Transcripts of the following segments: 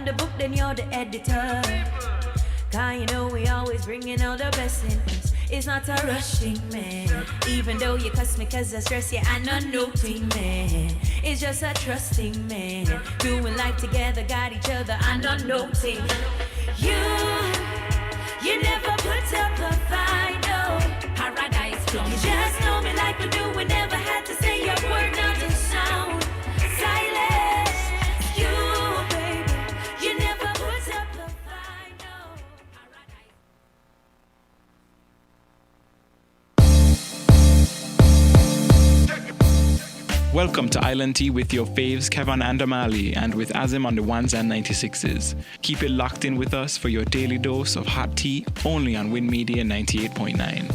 the book, then you're the editor. Cause you know we always bringing out the best in us. It's not a rushing, man. Even though you cuss me cause I stress you, I'm not noting, man. It's just a trusting, man. Doing life together, got each other, I'm not noting. You never put up a fight, no. Paradise come. You just know me like we do, we never had to say a word, not a sound. Silence, you, baby. You never put up a fight, no. Welcome to Island Tea with your faves Kevon and Amali and with Azem on the ones and 96s. Keep it locked in with us for your daily dose of hot tea only on WINNMedia 98.9.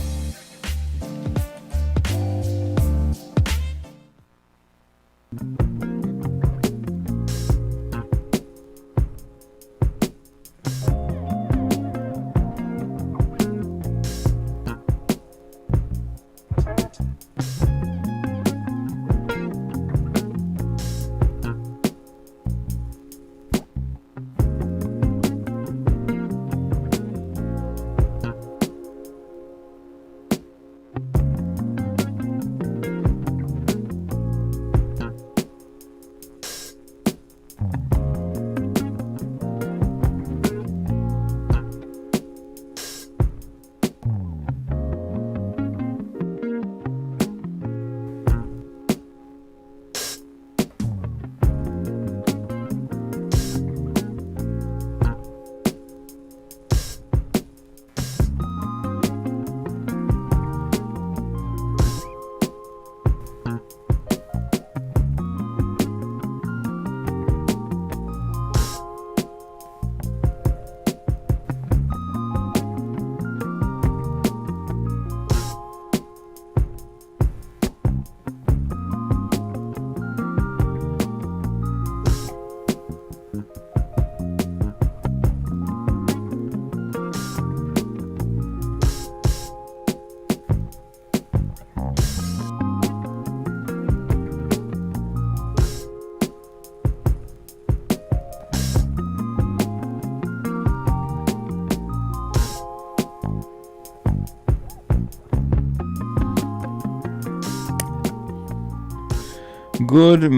Good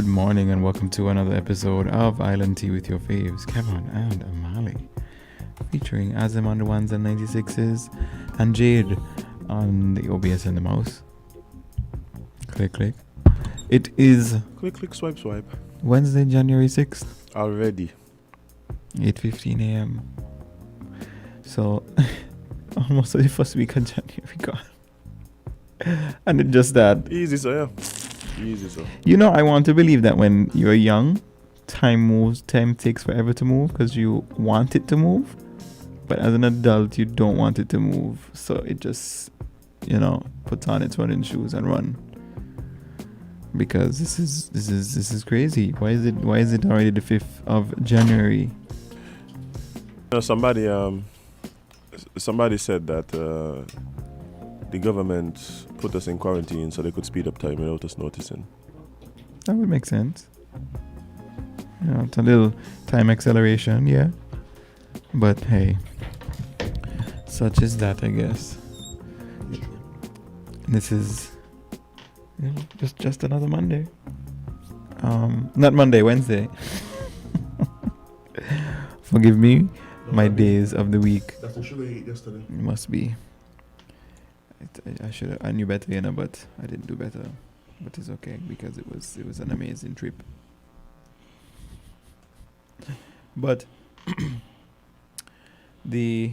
morning, and welcome to another episode of Island Tea with your faves, Kevon and Amali, featuring Azem on the ones and 96s, and Jade on the OBS and the mouse. Click, click. It is click, click, swipe, swipe. Wednesday, January 6th. Already. 8:15 a.m. So, almost the first week of January gone. And it just that easy, so yeah. Easy, so. You know, I want to believe that when you're young, time takes forever to move because you want it to move. But as an adult, you don't want it to move. So it just, puts on its running shoes and run. Because this is crazy. Why is it already the 5th of January? Somebody said that the government put us in quarantine so they could speed up time without us noticing. That would make sense. It's a little time acceleration, yeah. But hey, such is that, I guess. This is just another Monday. Not Monday, Wednesday. Forgive me, my days of the week. That's the sugar you ate yesterday. It must be. I knew better, but I didn't do better. But it's okay because it was an amazing trip. But the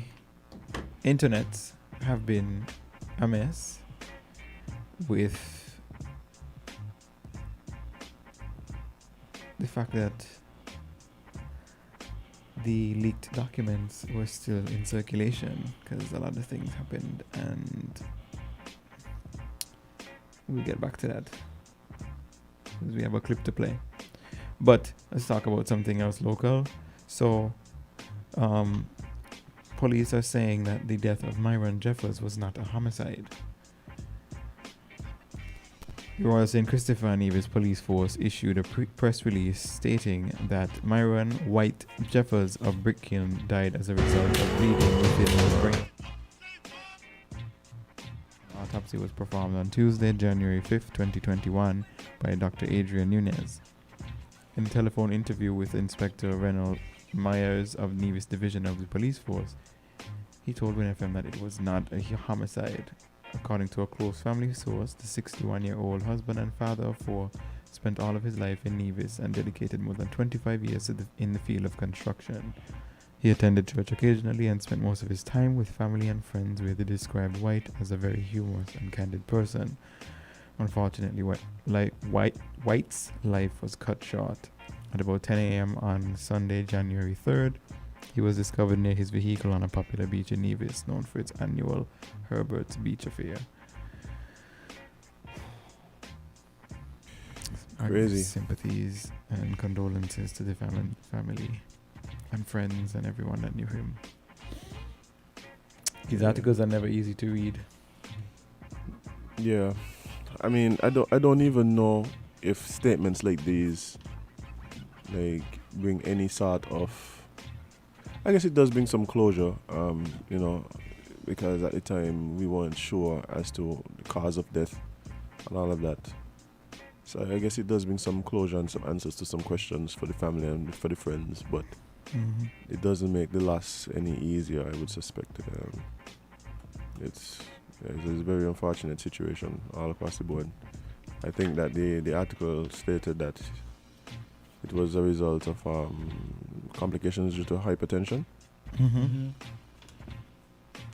internets have been a mess with the fact that the leaked documents were still in circulation because a lot of things happened, and we'll get back to that because we have a clip to play. But let's talk about something else local. So police are saying that the death of Myron Jeffers was not a homicide. The Royal St. Christopher and Nevis Police Force issued a press release stating that Myron White Jeffers of Brickkiln died as a result of bleeding within his brain. An autopsy was performed on Tuesday, January 5th, 2021 by Dr. Adrian Nunez. In a telephone interview with Inspector Reynold Myers of Nevis Division of the Police Force, he told WINN FM that it was not a homicide. According to a close family source, the 61-year-old husband and father of 4 spent all of his life in Nevis and dedicated more than 25 years in the field of construction. He attended church occasionally and spent most of his time with family and friends, where they described White as a very humorous and candid person. Unfortunately, White's life was cut short. At about 10 a.m. on Sunday, January 3rd, he was discovered near his vehicle on a popular beach in Nevis, known for its annual Herbert's Beach Affair. Crazy. Sympathies and condolences to the family and friends and everyone that knew him. These articles are never easy to read. Yeah, I mean, I don't even know if statements like these bring any sort of. I guess it does bring some closure, because at the time we weren't sure as to the cause of death and all of that. So I guess it does bring some closure and some answers to some questions for the family and for the friends, but it doesn't make the loss any easier, I would suspect. It's a very unfortunate situation all across the board. I think that the article stated that it was a result of complications due to hypertension.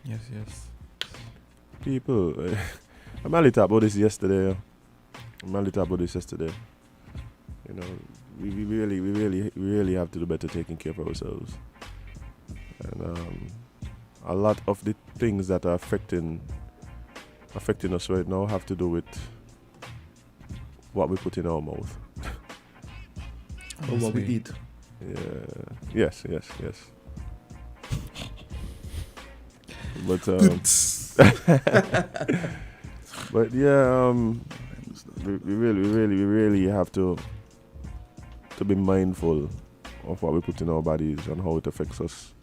Yes. People, I'm only talking about this yesterday. You know, we really have to do better taking care of ourselves. And a lot of the things that are affecting us right now have to do with what we put in our mouth. Or what we eat. Yeah. Yes. But but yeah, we really have to be mindful of what we put in our bodies and how it affects us.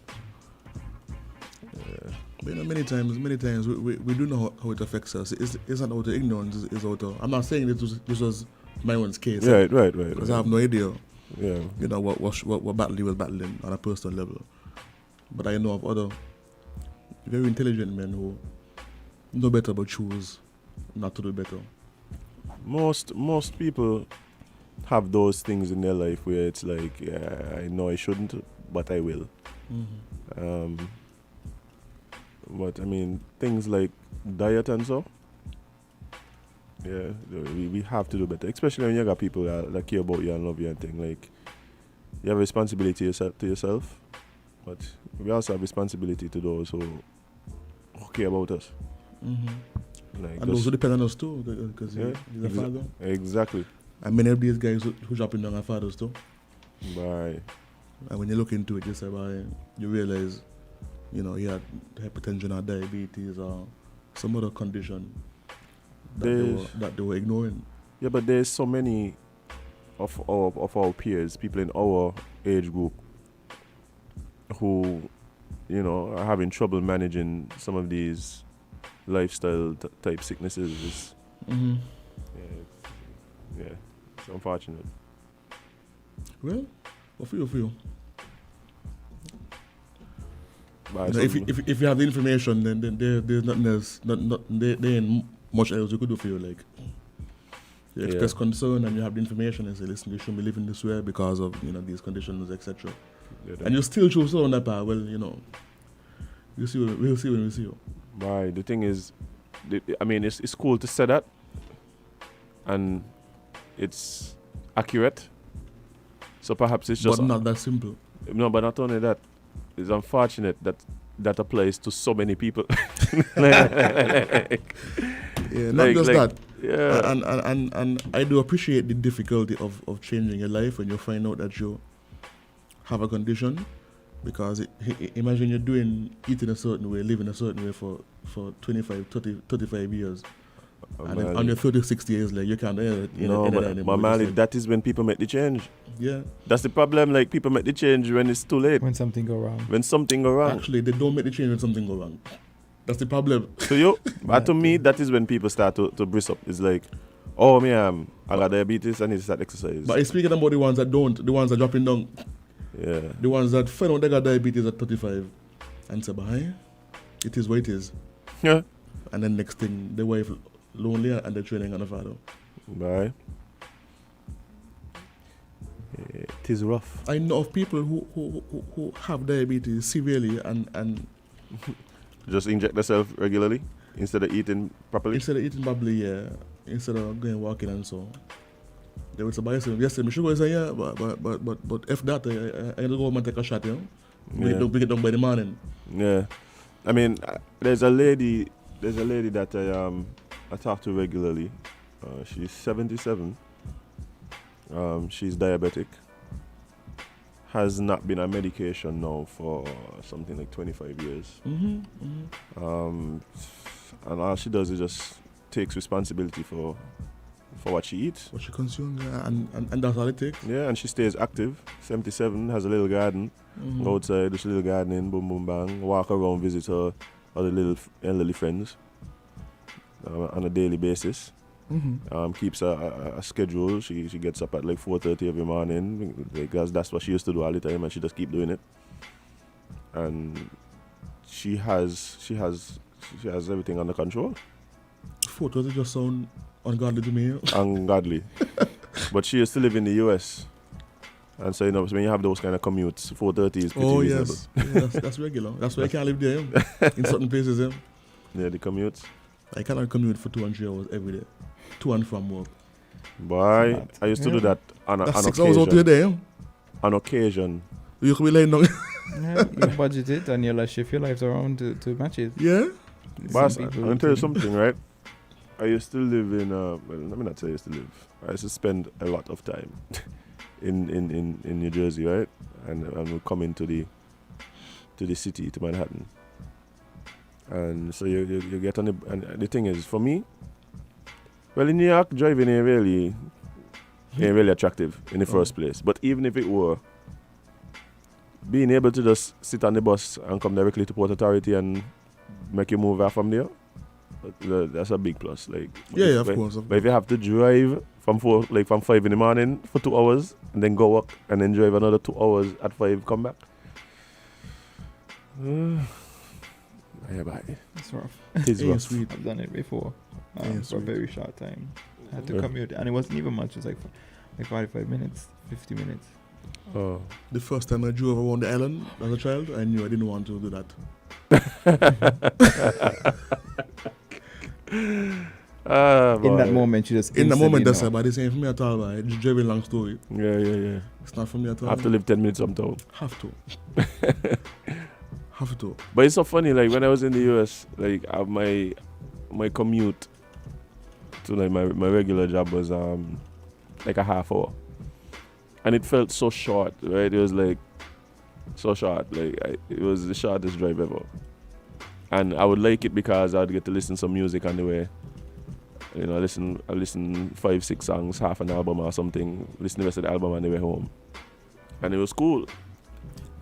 But many times we do know how it affects us. It's not out of ignorance. It's out of. I'm not saying this was Myron's case. Right. Because I have no idea. Yeah. You know what battle he was battling on a personal level. But I know of other very intelligent men who know better but choose not to do better. Most people have those things in their life where it's like, I know I shouldn't, but I will. But I mean, things like diet and so. Yeah, we have to do better, especially when you got people that care about you and love you and things. Like, you have a responsibility to yourself, but we also have responsibility to those who care about us. Like, and those who depend on us too, because he's a father. Exactly. And many of these guys who dropping down are fathers too. Right. And when you look into it, you realize, he had hypertension or diabetes or some other condition that they were ignoring. Yeah, but there's so many of our peers, people in our age group, who, are having trouble managing some of these lifestyle type sicknesses. It's unfortunate. Well, for you. If you have the information, then there's nothing else. There ain't much else you could do for you. Like, you express concern and you have the information and say, listen, you shouldn't be living this way because of these conditions, etc. And you still choose on that part. Well, we'll see when we see you. Right. The thing is, it's cool to say that, and it's accurate. So perhaps it's just. But not that simple. No, but not only that. It's unfortunate that applies to so many people. Not just that. Yeah. And I do appreciate the difficulty of changing your life when you find out that you have a condition, because imagine you're eating a certain way, living a certain way for 25, 30, 35 years. And then on your 30, 60 years, like, you can't do it. No, but Amali, that is when people make the change. Yeah. That's the problem. Like, people make the change when it's too late. When something go wrong. When something go wrong. Actually, they don't make the change when something go wrong. That's the problem. So you, but to me, that is when people start to brisk up. It's like, oh, me, I got diabetes, I need to start exercise. But speaking about the ones that don't, the ones that dropping down. Yeah. The ones that find out they got diabetes at 35 and say, bye, it is what it is. Yeah. And then next thing, the wife lonely and the training on the father. Bye. It is rough. I know of people who have diabetes severely and just inject themselves regularly instead of eating properly. Instead of eating properly, yeah. Instead of going walking and so. They would say, yes, I should go say, yeah, but if that, I go home and take a shot, you know. We get done by the morning. Yeah. I mean, there's a lady that I talk to regularly. She's 77. She's diabetic. Has not been on medication now for something like 25 years. And all she does is just takes responsibility for what she eats. What she consumes, and that's all it takes. Yeah, and she stays active. 77, has a little garden. Go outside, do a little gardening, boom, boom, bang. Walk around, visit her other little elderly friends on a daily basis. Keeps a schedule. She gets up at like 4:30 every morning because that's what she used to do all the time, and she just keep doing it. And she has everything under control. 4:30 just sound ungodly to me. Ungodly. But she used to live in the US. And so, when you have those kind of commutes, 4:30 is pretty reasonable. Yes. That's regular. That's why I can't live there. In certain places. Yeah, the commutes. I cannot commute for 2 and 3 hours every day. To and from work. Boy, I used to do that on That's 6 occasion. hours out to a day. On occasion. You could be laying down. Yeah, you budget it and you'll shift your lives around to match it. Yeah. But I'll tell you something, right? I used to live in, well, let me not say I used to live. I used to spend a lot of time in New Jersey, right? And we come into the city, to Manhattan. And so you get on and the thing is, for me, well, in New York, driving ain't really attractive in the first place. But even if it were, being able to just sit on the bus and come directly to Port Authority and make you move out from there, that's a big plus. Like, of course. But if you have to drive from 5 in the morning for 2 hours and then go up and then drive another 2 hours at 5, come back. Yeah, bye. It's rough. It's rough. Sweet. I've done it before for a very short time. I had to commute, and it wasn't even much. It was like 45 minutes, 50 minutes. Oh. The first time I drove around the island as a child, I knew I didn't want to do that. In that moment, you just... In the moment, that's about the same for me at all. It's just driving long story. Yeah. It's not for me at all. I have to live 10 minutes uptown. Have to. Have to. But it's so funny, like when I was in the US, like my commute to like my regular job was like a half hour. And it felt so short, right? It was like so short. Like it was the shortest drive ever. And I would like it because I'd get to listen to some music on the way. You know, I listen 5-6 songs, half an album or something, listen to the rest of the album on the way home. And it was cool.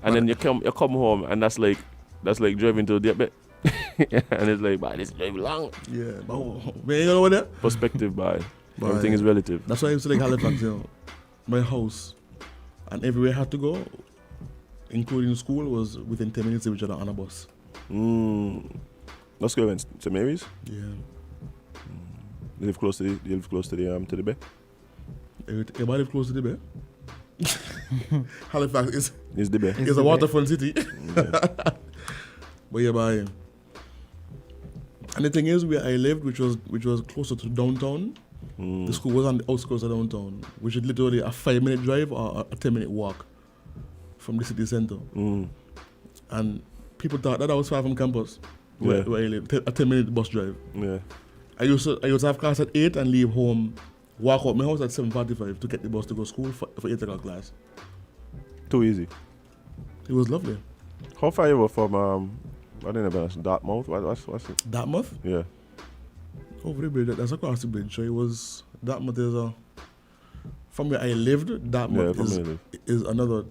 And then you come home and that's like driving to the bed. And it's like, this is driving long. Yeah, but where you know that? Perspective, everything is relative. That's why I used to like Halifax, my house and everywhere I had to go, including school, was within 10 minutes of each other on a bus. Let's go to St Mary's. Yeah. You live close to the bay? Everybody live close to the bay. Halifax is the bay. It's a waterfront city. Yeah. But yeah, bye. And the thing is, where I lived, which was closer to downtown, the school was on the outskirts of downtown, which is literally a 5-minute drive or a 10-minute walk from the city center. And people thought that I was far from campus, where I lived, a 10-minute bus drive. Yeah. I used to have class at 8 and leave home, walk out my house at 7:45 to get the bus to go to school for 8 o'clock class. Too easy. It was lovely. How far you were from, I don't know, Dartmouth? What's it? Dartmouth? Yeah. Over the bridge, that's across the bridge. So it was that much from where I lived, that much is another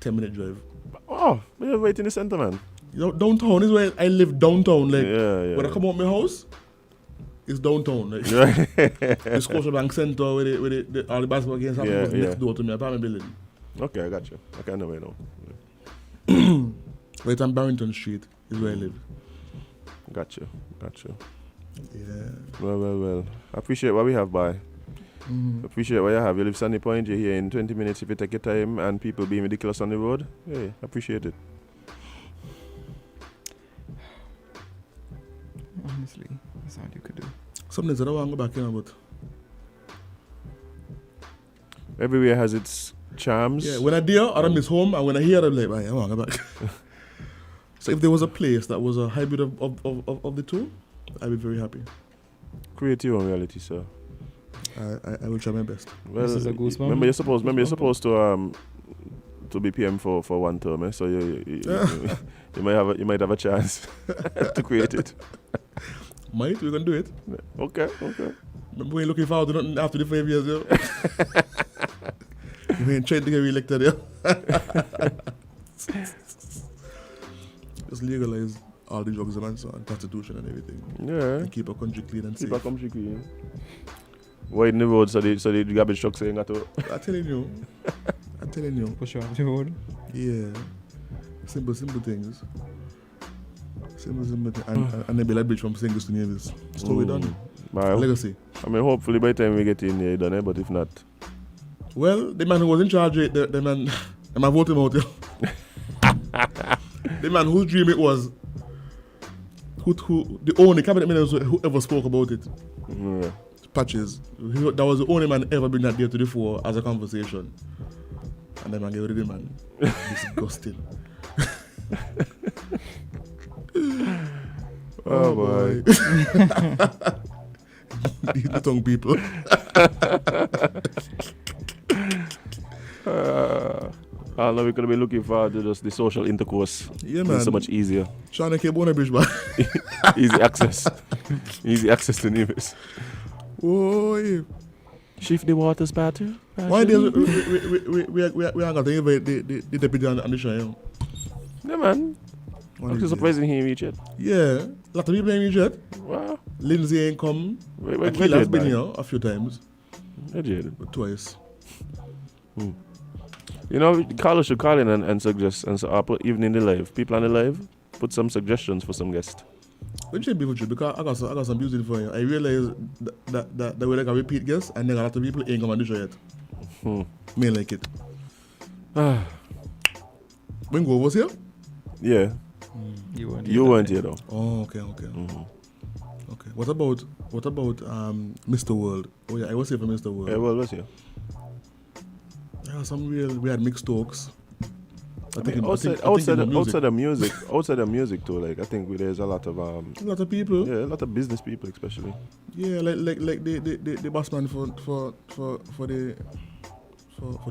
10-minute drive. Oh, we're right in the center, man. You know, downtown is where I live. Downtown, like when I come out my house, it's downtown. Like the Scotiabank Center where all the basketball games happen next door to me, apartment building. Okay, I got you. I know where now. Right on Barrington Street is where I live. Got you. Yeah. Well. I appreciate what we have, boy. Appreciate what you have. You live Sunny Point, you're here in 20 minutes if you take your time and people being ridiculous on the road. Hey, appreciate it. Honestly, that's all you could do. Some days I don't want to go back in, but everywhere has its charms. Yeah, when I deal, I don't miss home, and when I hear, I'm like, I want to go back. So if there was a place that was a hybrid of the two, I'd be very happy. Create your own reality, sir. I will try my best. Well, this is a goosebump. Remember, you're supposed to be PM for one term, eh? So you might have a chance to create it. Might we can do it? Okay. Remember when you're looking forward to nothing after the 5 years, yo? You ain't trying to get re-elected, yo. Just legalize all the drugs and prostitution and everything. Yeah. And keep our country clean and safe. Keep our country clean. Widen the road so the garbage trucks ain't got to. I'm telling you. Push you off the road. Yeah. Simple things. Simple things. And maybe like bridge from St Kitts to Nevis. Story done. Legacy. I mean, hopefully by the time we get in here, done, but if not. Well, the man who was in charge, the man voted him out. The man whose dream it was, who the only cabinet minister who ever spoke about it. Yeah. Patches. That was the only man ever bring that day to the fore as a conversation. And then man get rid of the man. Disgusting. Oh boy. The tongue people. I know we're going to be looking forward to just the social intercourse. Yeah, man. It's so much easier. Trying to keep on a bridge, man. Easy access. Easy access to Nevis. Oh, Shift the waters better. Why we are going to invite the deputy on the show, you know? Yeah, man. I'm surprised he ain't reach yet. Yeah. A lot of people ain't reach yet. Wow. Lindsay ain't come. Wait, Akila's been here a few times. Jade. But twice. You know, callers should call in and suggest, and so put even in the live. People on the live, put some suggestions for some guests. Which should be for you, because I got some music for you. I realize that the way I can repeat guests, and then a lot of people ain't come on the show yet. Me like it. When Go was here? Yeah. You weren't here though. Oh, okay. Okay. What about Mr. World? Oh yeah, I was here for Mr. World. Yeah, well, was here. Yeah, we had mixed talks. Outside the music too. Like I think there's a lot of people. Yeah, a lot of business people especially. Yeah, like the boss man for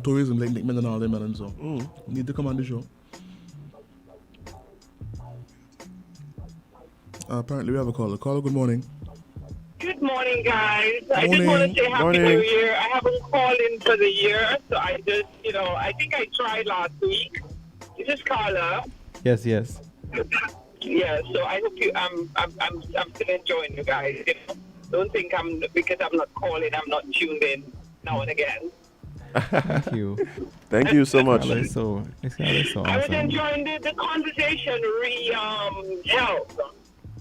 tourism, like Nick Men and all them and so. Need to come on the show. Apparently we have a caller. Caller, good morning. Good morning, guys. I Morning. just want to say Happy Morning. New Year. I haven't called in for the year, so I just, I think I tried last week. This is Carla. Yes. Yeah, so I hope I'm still enjoying you guys. Don't think because I'm not calling, I'm not tuned in now and again. Thank you. Thank you so much. It's so awesome. I was enjoying the conversation held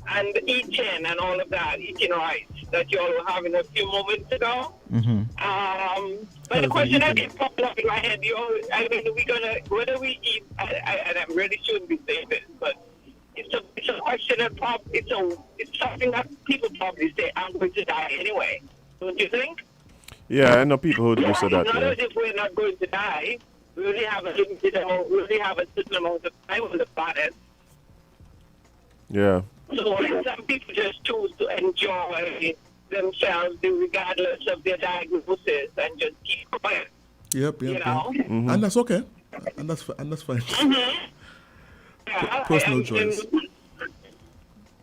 and eating and all of that, eating rice that you all were having a few moments ago. But the question that keeps popping up in my head, whether we eat, and I really shouldn't be saying this, but it's a question that it's something that people probably say, I'm going to die anyway. Don't you think? Yeah, I know people who say that. It's not as if we're not going to die. We only have a certain amount of time on the planet. Yeah. So some people just choose to enjoy themselves regardless of their diagnosis and just keep quiet. Yep. Mm-hmm. And that's okay. And that's fine. Yeah, Personal choice.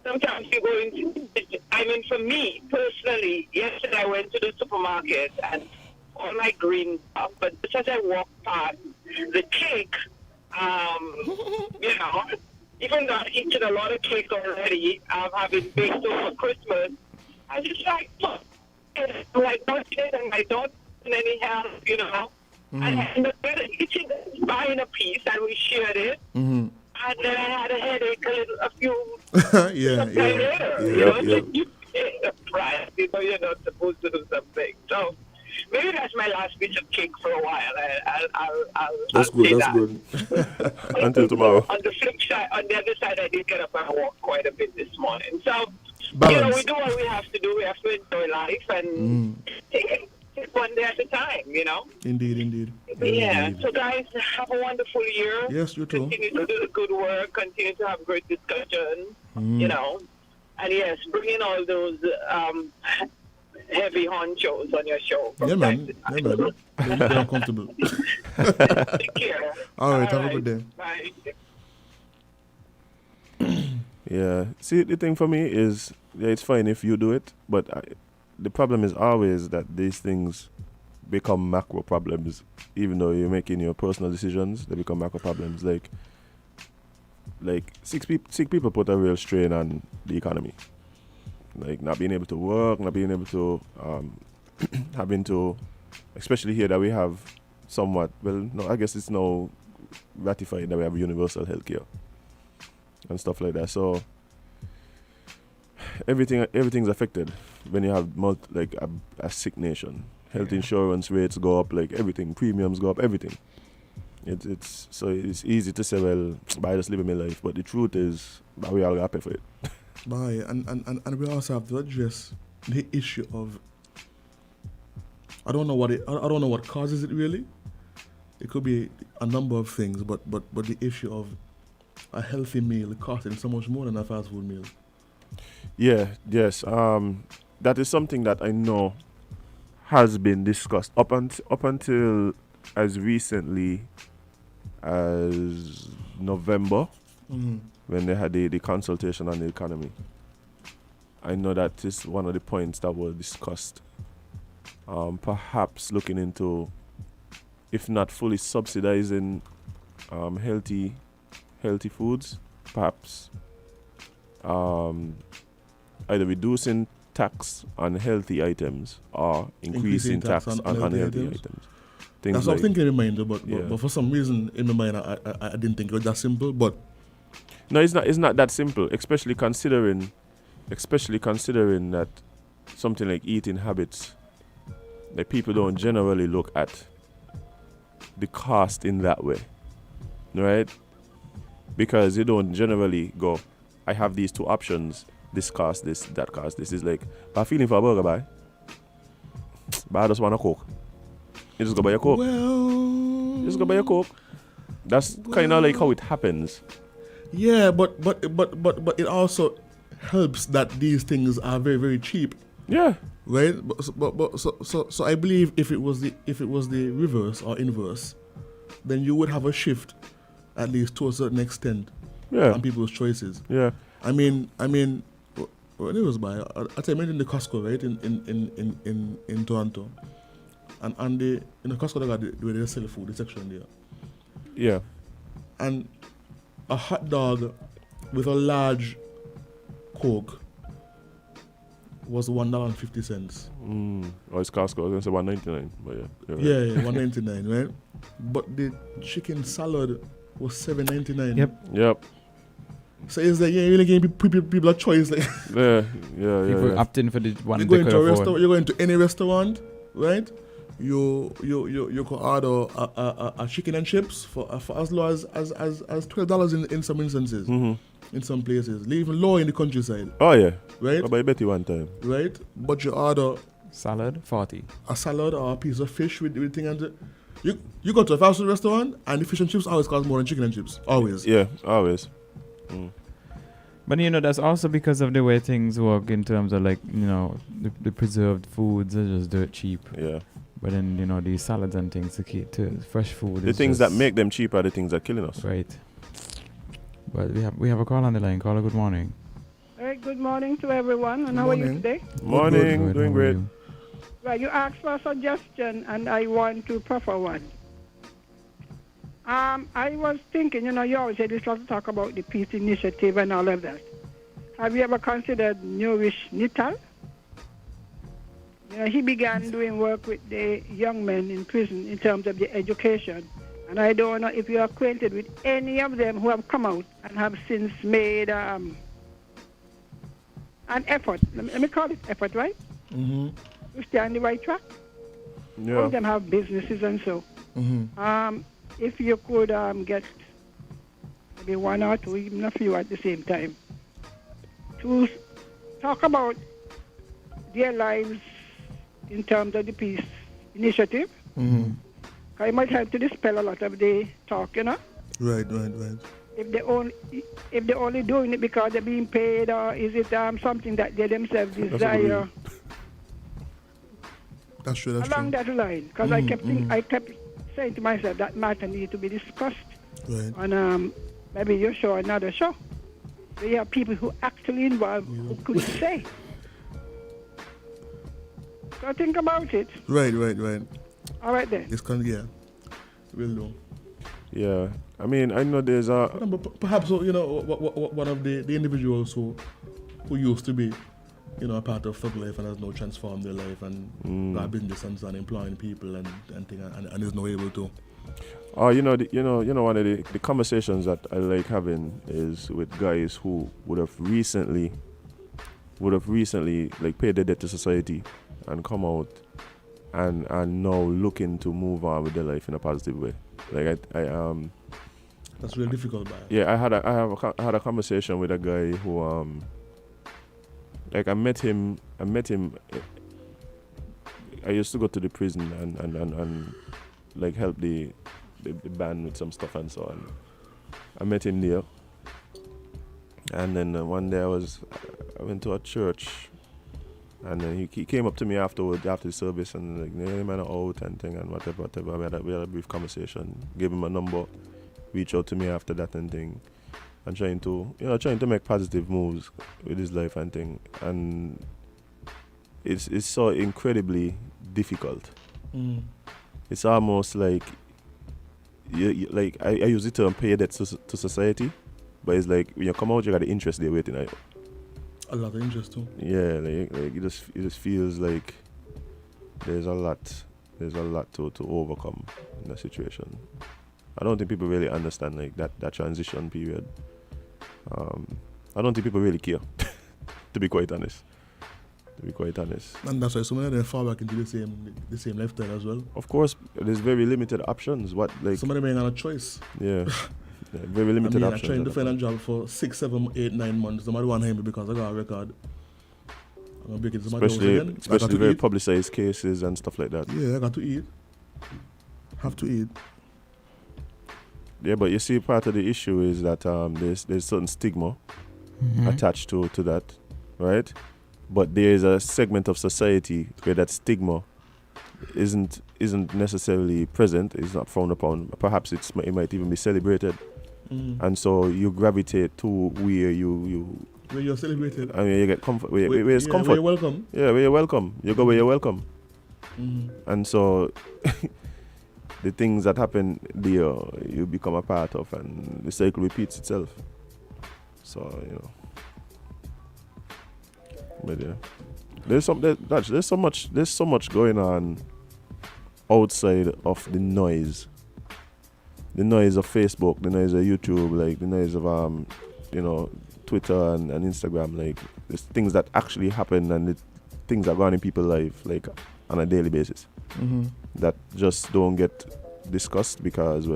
Sometimes you go into, I I mean, for me, personally, yesterday I went to the supermarket and all my green stuff, but just as I walked past, the cake, you know, even though I've eaten a lot of cake already, I'm having baked over Christmas, I just like, I'm like, don't eat it, and I don't need any help, you know. And I ended up buying a piece, and we shared it. And then I had a headache a few later. You pay the price, you know, you're not supposed to do something. So maybe that's my last piece of cake for a while. That's good. Until tomorrow. On the flip side, on the other side, I did get up and walk quite a bit this morning. So, Balance. you know, we do what we have to do. We have to enjoy life and take it one day at a time, you know? Indeed. Yeah. So, guys, have a wonderful year. Yes, you too. Continue to do the good work. Continue to have great discussion, you know? And, yes, bring in all those heavy honchos on your show. Yeah, man. They're uncomfortable. Take care. All right, have a good day. Bye. Yeah. See, the thing for me is, yeah, it's fine if you do it, but the problem is always that these things become macro problems. Even though you're making your personal decisions, they become macro problems. Like sick people put a real strain on the economy. Like not being able to work, not being able to, having to, especially here that we have somewhat, well, no, I guess it's now ratified that we have universal healthcare and stuff like that. So everything's affected when you have a sick nation. Health insurance rates go up, like everything, premiums go up, everything. It's easy to say, well, I just living my life, but the truth is that we all got to pay for it. And we also have to address the issue of, I don't know what causes it really. It could be a number of things, but the issue of a healthy meal costing so much more than a fast food meal. Yes. That is something that I know has been discussed up until as recently as November, when they had the consultation on the economy. I know that is one of the points that were discussed. Perhaps looking into, if not fully subsidizing healthy foods, perhaps either reducing tax on healthy items or increasing tax on unhealthy items. That's what I was thinking in my mind, but for some reason in my mind I didn't think it was that simple. But no, it's not that simple, especially considering that something like eating habits, like people don't generally look at the cost in that way, right? Because you don't generally go, I have these two options, this cost this, that cost this. Is like, I'm feeling for a burger, but I just want a Coke. You just go buy a Coke. You just go buy a Coke. That's kind of like how it happens. Yeah, but it also helps that these things are very, very cheap. Yeah. Right. So I believe if it was the reverse or inverse, then you would have a shift, at least to a certain extent, on people's choices. Yeah. I mean, when it was by, I tell you, in the Costco, right, in Toronto, and the in the Costco where they sell food, the section there. Yeah. And a hot dog with a large Coke was $1.50. Oh, it's Costco. I was going to say $1.99, but yeah. Yeah, $1.99, right? But the chicken salad was $7.99. Yep. So it's like, you're really giving people a choice. Like, people opting for the one you're going to a restaurant. You're going to any restaurant, right? You can order a chicken and chips for as low as $12 in some instances. In some places, even lower in the countryside. Oh yeah, right. I bet you one time. Right, but you order salad, $40. A salad or a piece of fish with everything, and you go to a fast food restaurant and the fish and chips always cost more than chicken and chips. Always. Yeah, always. But that's also because of the way things work in terms of the preserved foods are just dirt cheap. Yeah. But then these salads and things to fresh food. The things that make them cheap are the things that are killing us. Right. But we have a call on the line. Caller, good morning. Good morning to everyone. And how are you today? Morning. Good. Doing great. Well, you asked for a suggestion, and I want to proffer one. I was thinking, you always say this lot to talk about the peace initiative and all of that. Have you ever considered Nourish Nittal? He began doing work with the young men in prison in terms of the education. And I don't know if you're acquainted with any of them who have come out and have since made an effort. Let me call it effort, right? Mm-hmm. To stay on the right track. Yeah. All of them have businesses and so. Mm-hmm. If you could get maybe one or two, even a few at the same time, to talk about their lives in terms of the peace initiative. Mm-hmm. It might help to dispel a lot of the talk, Right. If they only doing it because they're being paid, or is it something that they themselves desire? That's true. Along that line, because I kept saying to myself that matter needs to be discussed Right. on maybe your show or another show. So you have people who actually involved who could say. So think about it. Right. All right then. Will do. Yeah. I mean, I know there's a... Perhaps, one of the individuals who used to be, a part of Thug Life and has now transformed their life and got business and started employing people and is now able to. Oh, one of the conversations that I like having is with guys who would have recently like paid their debt to society and come out and now looking to move on with their life in a positive way. Like I That's really difficult, man. Yeah, I had a conversation with a guy who like I met him. I used to go to the prison and like help the band with some stuff and so on. I met him there, and then one day I went to a church, and then he came up to me after the service and like, "Hey man, out and thing and whatever." We had a brief conversation. Gave him a number, reached out to me after that and thing, and trying to make positive moves with his life and thing. And it's so incredibly difficult. It's almost like like I use the term pay debt to society, but it's like when you come out, you got the interest there waiting at you. A lot of interest too. Yeah, like it just feels like there's a lot to overcome in that situation. I don't think people really understand like that transition period. I don't think people really care, to be quite honest. And that's why so many of them fall back into the same lifestyle as well. Of course, there's very limited options. Some of them ain't got a choice. Yeah. Yeah, very limited options. I'm trying to find a job for 6, 7, 8, 9 months. Somebody want to hire me because I got a record. I'm gonna break it to my especially very publicized cases and stuff like that. Yeah, I got to eat. Have to eat. Yeah, but you see, part of the issue is that there's certain stigma attached to that, right? But there is a segment of society where that stigma isn't necessarily present. It's not frowned upon. Perhaps it might even be celebrated. And so you gravitate to where you're celebrated. I mean, you get comfort. Where it's comfort. Where you're welcome. Yeah, where you're welcome. You go where you're welcome. And so the things that happen there, you become a part of, and the cycle repeats itself. So but yeah, there's so much going on outside of the noise. The noise of Facebook, the noise of YouTube, like the noise of Twitter and Instagram. Like there's things that actually happen and the things that go on in people's life, like on a daily basis, that just don't get discussed because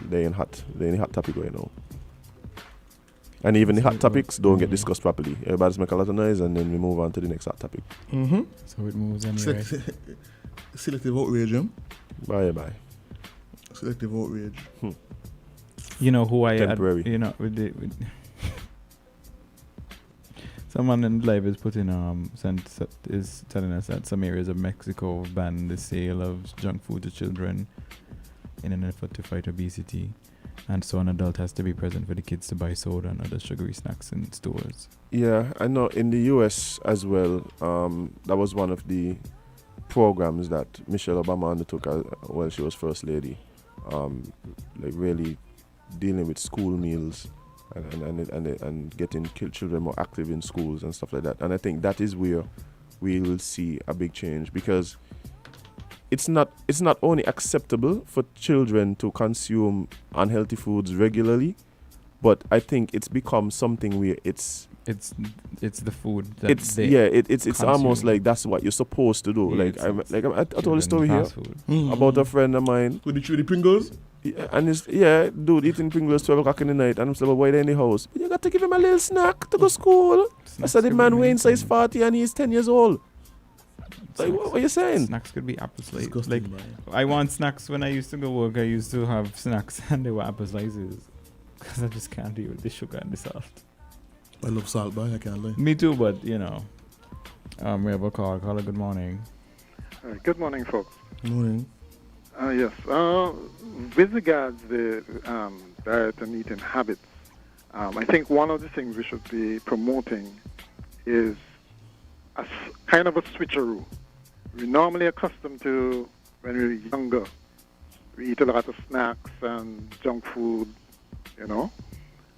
they're in hot topic right now. And even the hot topics don't get discussed properly. Everybody's make a lot of noise and then we move on to the next hot topic. So it moves anyway. Selective outrage, Bye. Selective outrage. You know who I Temporary. with someone in live is putting is telling us that some areas of Mexico have banned the sale of junk food to children in an effort to fight obesity. And so an adult has to be present for the kids to buy soda and other sugary snacks in stores. Yeah, I know in the US as well, that was one of the programs that Michelle Obama undertook while she was First Lady. Like really dealing with school meals and getting children more active in schools and stuff like that. And I think that is where we will see a big change, because it's not only acceptable for children to consume unhealthy foods regularly, but I think it's become something where it's the food that it's almost like that's what you're supposed to do. Yeah, I told a story here about a friend of mine with the Pringles. Yeah, and dude eating Pringles 12 o'clock in the night, and I'm saying, well, why they in the house? You got to give him a little snack to go school. I said, the man Wayne says 40 and he's 10 years old. Like, what are you saying? Snacks could be apple slices. Like, I want snacks when I used to go work. I used to have snacks and they were apple slices, because I just can't deal with the sugar and the salt. I love salt, but I can't lie. Me too, but you know. We have a call. Caller, good morning. Good morning, folks. Good morning. Yes. With regards to the diet and eating habits, I think one of the things we should be promoting is a kind of a switcheroo. We're normally accustomed to, when we were younger, we eat a lot of snacks and junk food, you know.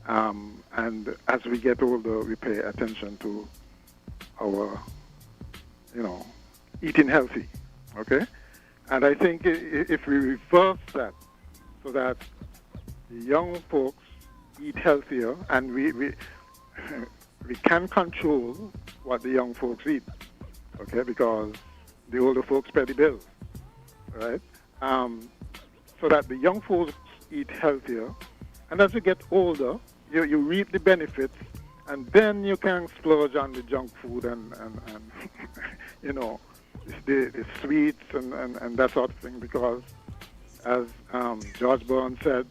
And as we get older, we pay attention to our, eating healthy, okay? And I think if we reverse that so that the young folks eat healthier, and we can control what the young folks eat, okay, because the older folks pay the bills, right? So that the young folks eat healthier, and as you get older, you reap the benefits, and then you can splurge on the junk food and the sweets and that sort of thing, because as George Burns said,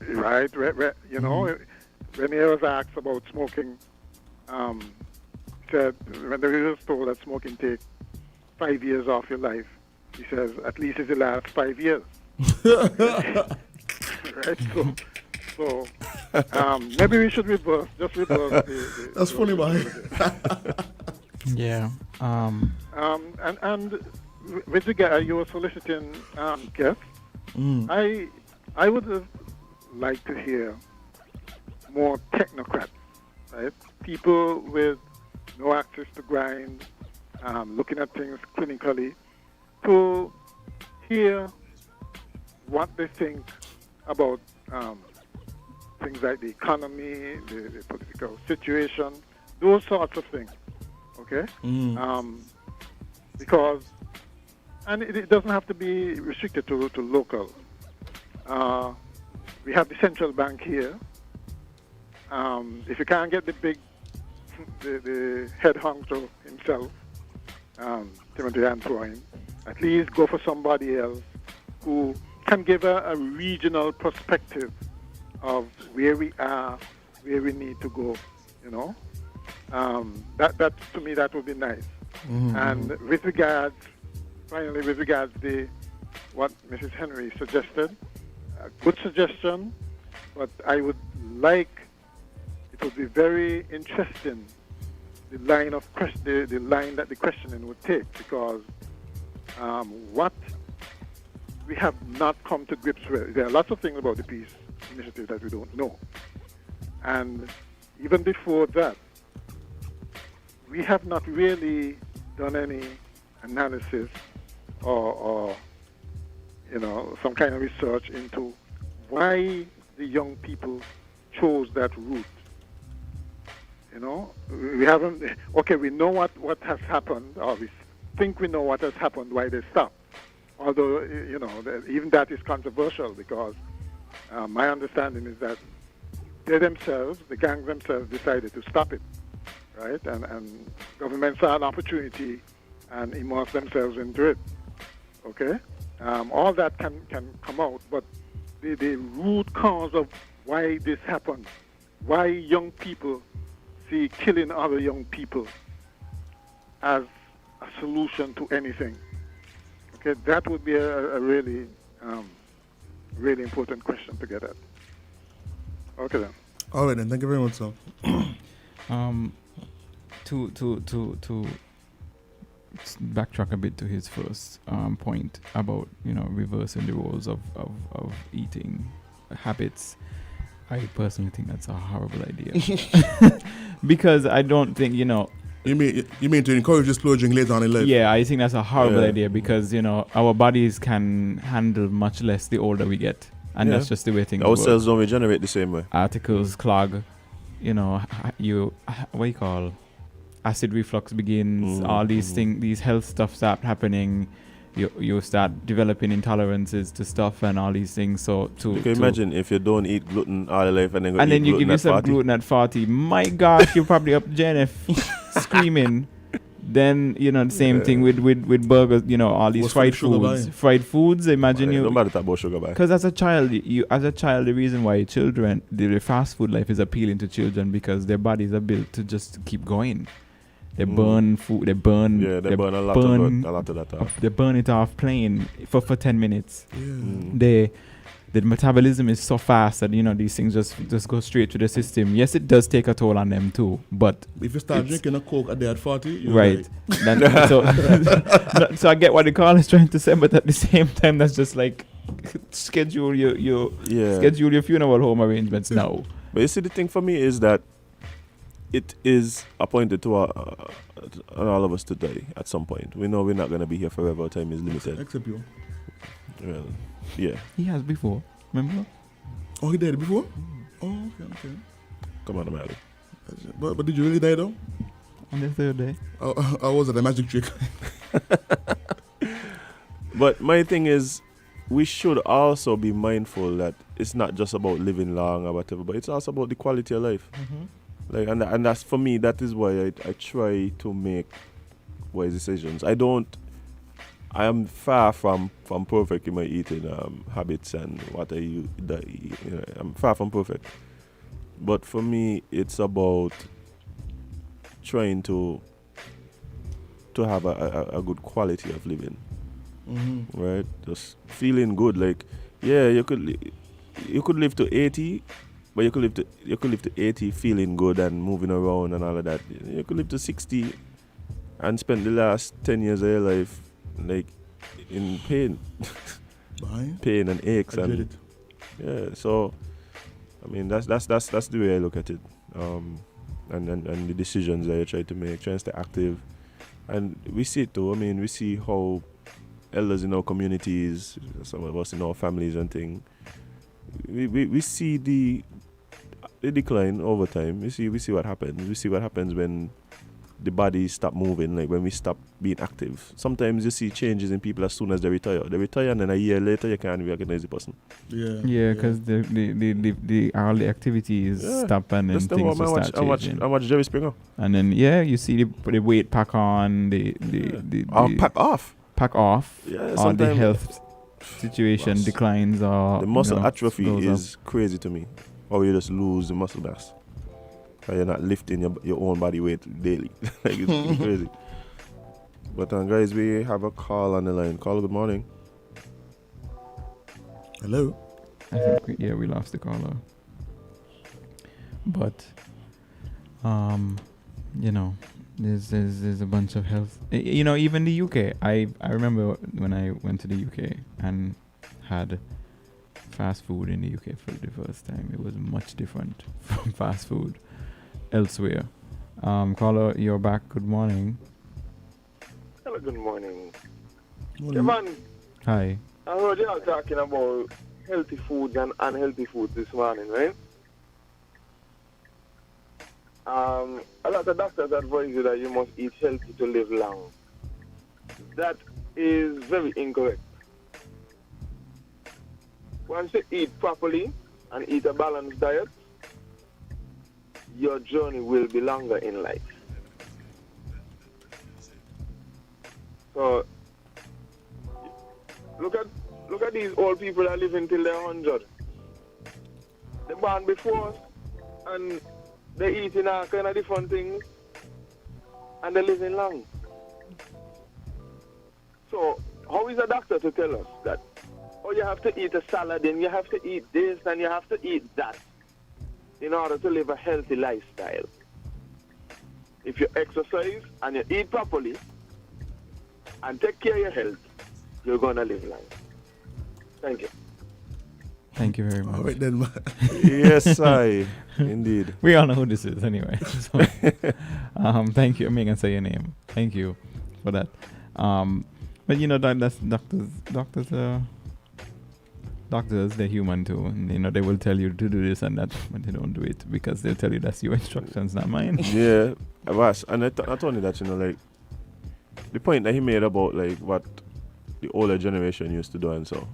right, when he was asked about smoking, he said, when he was told that smoking takes 5 years off your life, he says, at least it's the last 5 years. Right, so maybe we should reverse. That's funny, man. Yeah. And with regard, you were soliciting guests. I would have liked to hear more technocrats, right? People with no access to grind, looking at things clinically, to hear what they think about things like the economy, the political situation, those sorts of things, okay? Because, and it doesn't have to be restricted to local. We have the central bank here. If you can't get the head honcho himself, Timothy Antoine, at least go for somebody else who can give a regional perspective of where we are, where we need to go, you know. That to me, that would be nice. And with regards to what Mrs. Henry suggested, a good suggestion, but I would like, it would be very interesting, the line that the questioning would take, because what we have not come to grips with. There are lots of things about the peace initiative that we don't know. And even before that, we have not really done any analysis or some kind of research into why the young people chose that route. You know, we haven't, okay, we know what has happened, or we think we know what has happened, why they stopped. Although, even that is controversial, because my understanding is that they themselves, the gangs themselves, decided to stop it, right? And governments saw an opportunity and immersed themselves into it, okay? All that can come out, but the root cause of why this happened, why young people see killing other young people as a solution to anything. Okay, that would be a really really important question to get at. Okay then. All right then. Thank you very much, sir. To backtrack a bit to his first point about reversing the roles of eating habits. I personally think that's a horrible idea because I don't think You mean to encourage the splurging later on in life? Yeah, I think that's a horrible idea because our bodies can handle much less the older we get, and that's just the way things work. Our cells don't regenerate the same way. Articles clog, what you call acid reflux begins. All these things, these health stuff start happening. You start developing intolerances to stuff and all these things. So you can imagine if you don't eat gluten all your life and then you give yourself gluten at 40. My gosh, you're probably up Jennifer screaming. Then the same thing with burgers. All these fried foods. Fried foods. Imagine you. Don't matter about sugar. Because as a child, the reason why children, the fast food life is appealing to children because their bodies are built to just keep going. They burn food. They burn. Yeah, they burn a lot of that off. They burn it off plain for 10 minutes. Yeah. The metabolism is so fast that these things just go straight to the system. Yes, it does take a toll on them too. But if you start drinking a Coke a day at 40, you're right. So I get what the call is trying to say, but at the same time, that's just like schedule your funeral home arrangements now. But you see, the thing for me is that it is appointed to all of us to die at some point. We know we're not going to be here forever. Time is limited. Except you. Well, yeah. He has before. Remember? Oh, he died before? Oh, okay. Come on, Amali. But did you really die though? On the third day. I was at a magic trick. But my thing is, we should also be mindful that it's not just about living long or whatever, but it's also about the quality of life. And that's for me. That is why I try to make wise decisions. I am far from perfect in my eating habits and what I use. I'm far from perfect. But for me, it's about trying to have a good quality of living. Right? Just feeling good. Like, yeah, you could live to 80. But you could live to 80 feeling good and moving around and all of that. You could live to 60 and spend the last 10 years of your life like in pain. Pain and aches so I mean that's the way I look at it. And the decisions that you try to make, trying to stay active. And we see it too. I mean, we see how elders in our communities, some of us in our families and things, we see the decline over time. We see what happens. We see what happens when the body stop moving, like when we stop being active. Sometimes you see changes in people as soon as they retire. They retire and then a year later you can't recognize the person. Yeah, because the hourly activities stop and then things will start changing. I watch Jerry Springer. And then you see the weight pack on, pack off. Yeah, or the health situation declines or the muscle atrophy is crazy to me. Or you just lose the muscle mass. Or you're not lifting your own body weight daily. Like it's crazy. But guys, we have a call on the line. Call, good morning. Hello. I think we lost the caller. But there's a bunch of health. Even the UK. I remember when I went to the UK and had fast food in the UK for the first time. It was much different from fast food elsewhere. Caller, you're back. Good morning. Hello, good morning. Kevon. Hi. I heard you all talking about healthy foods and unhealthy foods this morning, right? A lot of doctors advise you that you must eat healthy to live long. That is very incorrect. Once you eat properly and eat a balanced diet, your journey will be longer in life. So, look at these old people that are living till they're 100. They're born before us, and they're eating all kind of different things, and they're living long. So, how is a doctor to tell us that or you have to eat a salad, and you have to eat this, and you have to eat that in order to live a healthy lifestyle. If you exercise and you eat properly and take care of your health, you're going to live long. Thank you. Thank you very much. All right then. Yes, indeed. We all know who this is anyway. So, thank you. I'm going to say your name. Thank you for that. But you know, that's doctors, they're human too. And, you know, they will tell you to do this and that, but they don't do it because they'll tell you that's your instructions, not mine. Yeah, Abbas. And not only that, you know, like, the point that he made about, like, what the older generation used to do and so.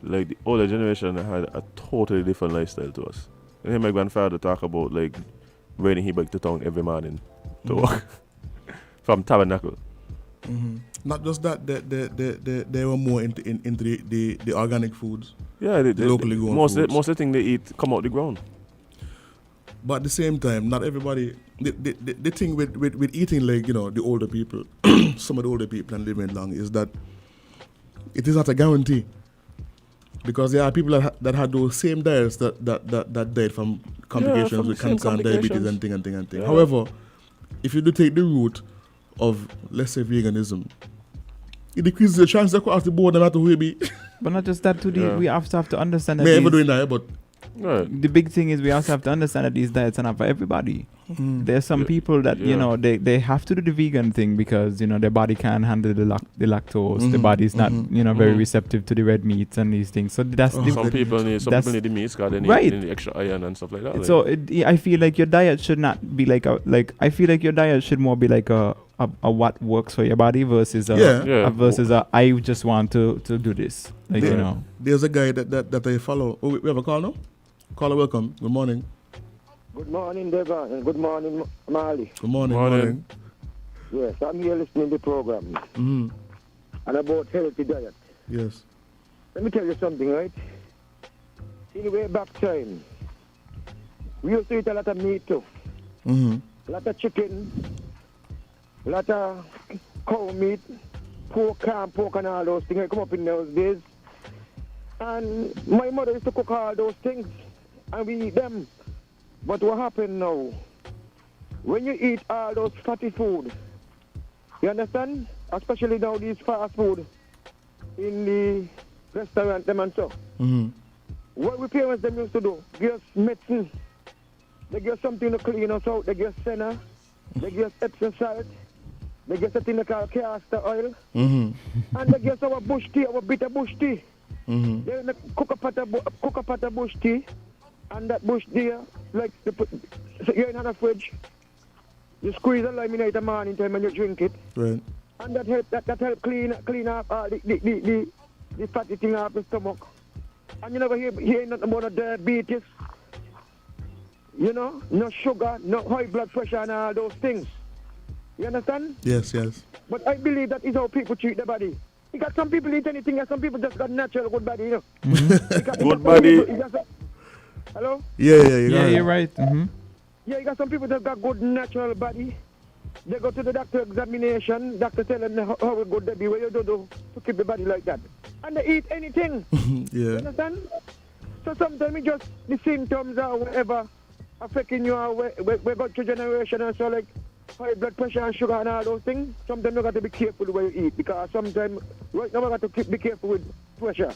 Like, the older generation had a totally different lifestyle to us. And him, my grandfather talk about, like, riding he back to town every morning to work from Tabernacle. Mm-hmm. Not just that, they were more into the organic foods. Yeah, the locally grown most foods. Most of the things they eat come out the ground. But at the same time, not everybody. The thing with eating, like, you know, the older people, some of the older people and living long, is that it is not a guarantee. Because there are people that had those same diets that died from complications with cancer and diabetes and thing. Yeah. However, if you do take the route of, let's say, veganism, it decreases the chance across the board no matter who you be. But not just that, too. We have to understand that. May ever doing that, but the big thing is we also have to understand that these diets are not for everybody. There's some people that, you know, they have to do the vegan thing because, you know, their body can't handle the lactose. The body's not, you know, very receptive to the red meats and these things. So that's some people need the meats because they need the extra iron and stuff like that. So I feel like your diet should not be I feel like your diet should more be like a what works for your body versus I just want to do this. Like, you know. There's a guy that I follow. Oh, we have a call now? Caller, welcome. Good morning. Good morning, Devon, and good morning, Amali. Good morning. Yes, I'm here listening to the program. Mm-hmm. And about healthy diet. Yes. Let me tell you something, right? See, way back time, we used to eat a lot of meat too. Mm-hmm. A lot of chicken, a lot of cow meat, pork and all those things. I come up in those days. And my mother used to cook all those things, and we eat them. But what happened now? When you eat all those fatty food, you understand? Especially now these fast food in the restaurant them and so. Mm-hmm. What we parents them used to do? Give us medicine. They give us something to clean us out. They give us senna. They give us Epsom salt. They give us something they call castor oil. Mm-hmm. And they give us our bush tea, our bitter bush tea. Mm-hmm. They cook a pot of bush tea, and that bush tea, like, so you're in the fridge, you squeeze a lime in the morning time and you drink it. Right. And that help clean up the fatty thing off the stomach. And you never hear nothing about diabetes, you know, no sugar, no high blood pressure and all those things. You understand? Yes. But I believe that is how people treat their body. You got some people eat anything and some people just got natural good body, you know. Good body. Hello? Yeah, you're right. Mm-hmm. Yeah, you got some people that got good natural body. They go to the doctor examination, doctor tell them how good they be, what you do to keep the body like that. And they eat anything. Yeah. You understand? So sometimes it just the symptoms or whatever affecting you or we got through generation and so, like high blood pressure and sugar and all those things. Sometimes you got to be careful where you eat, because sometimes right now I got to be careful with pressure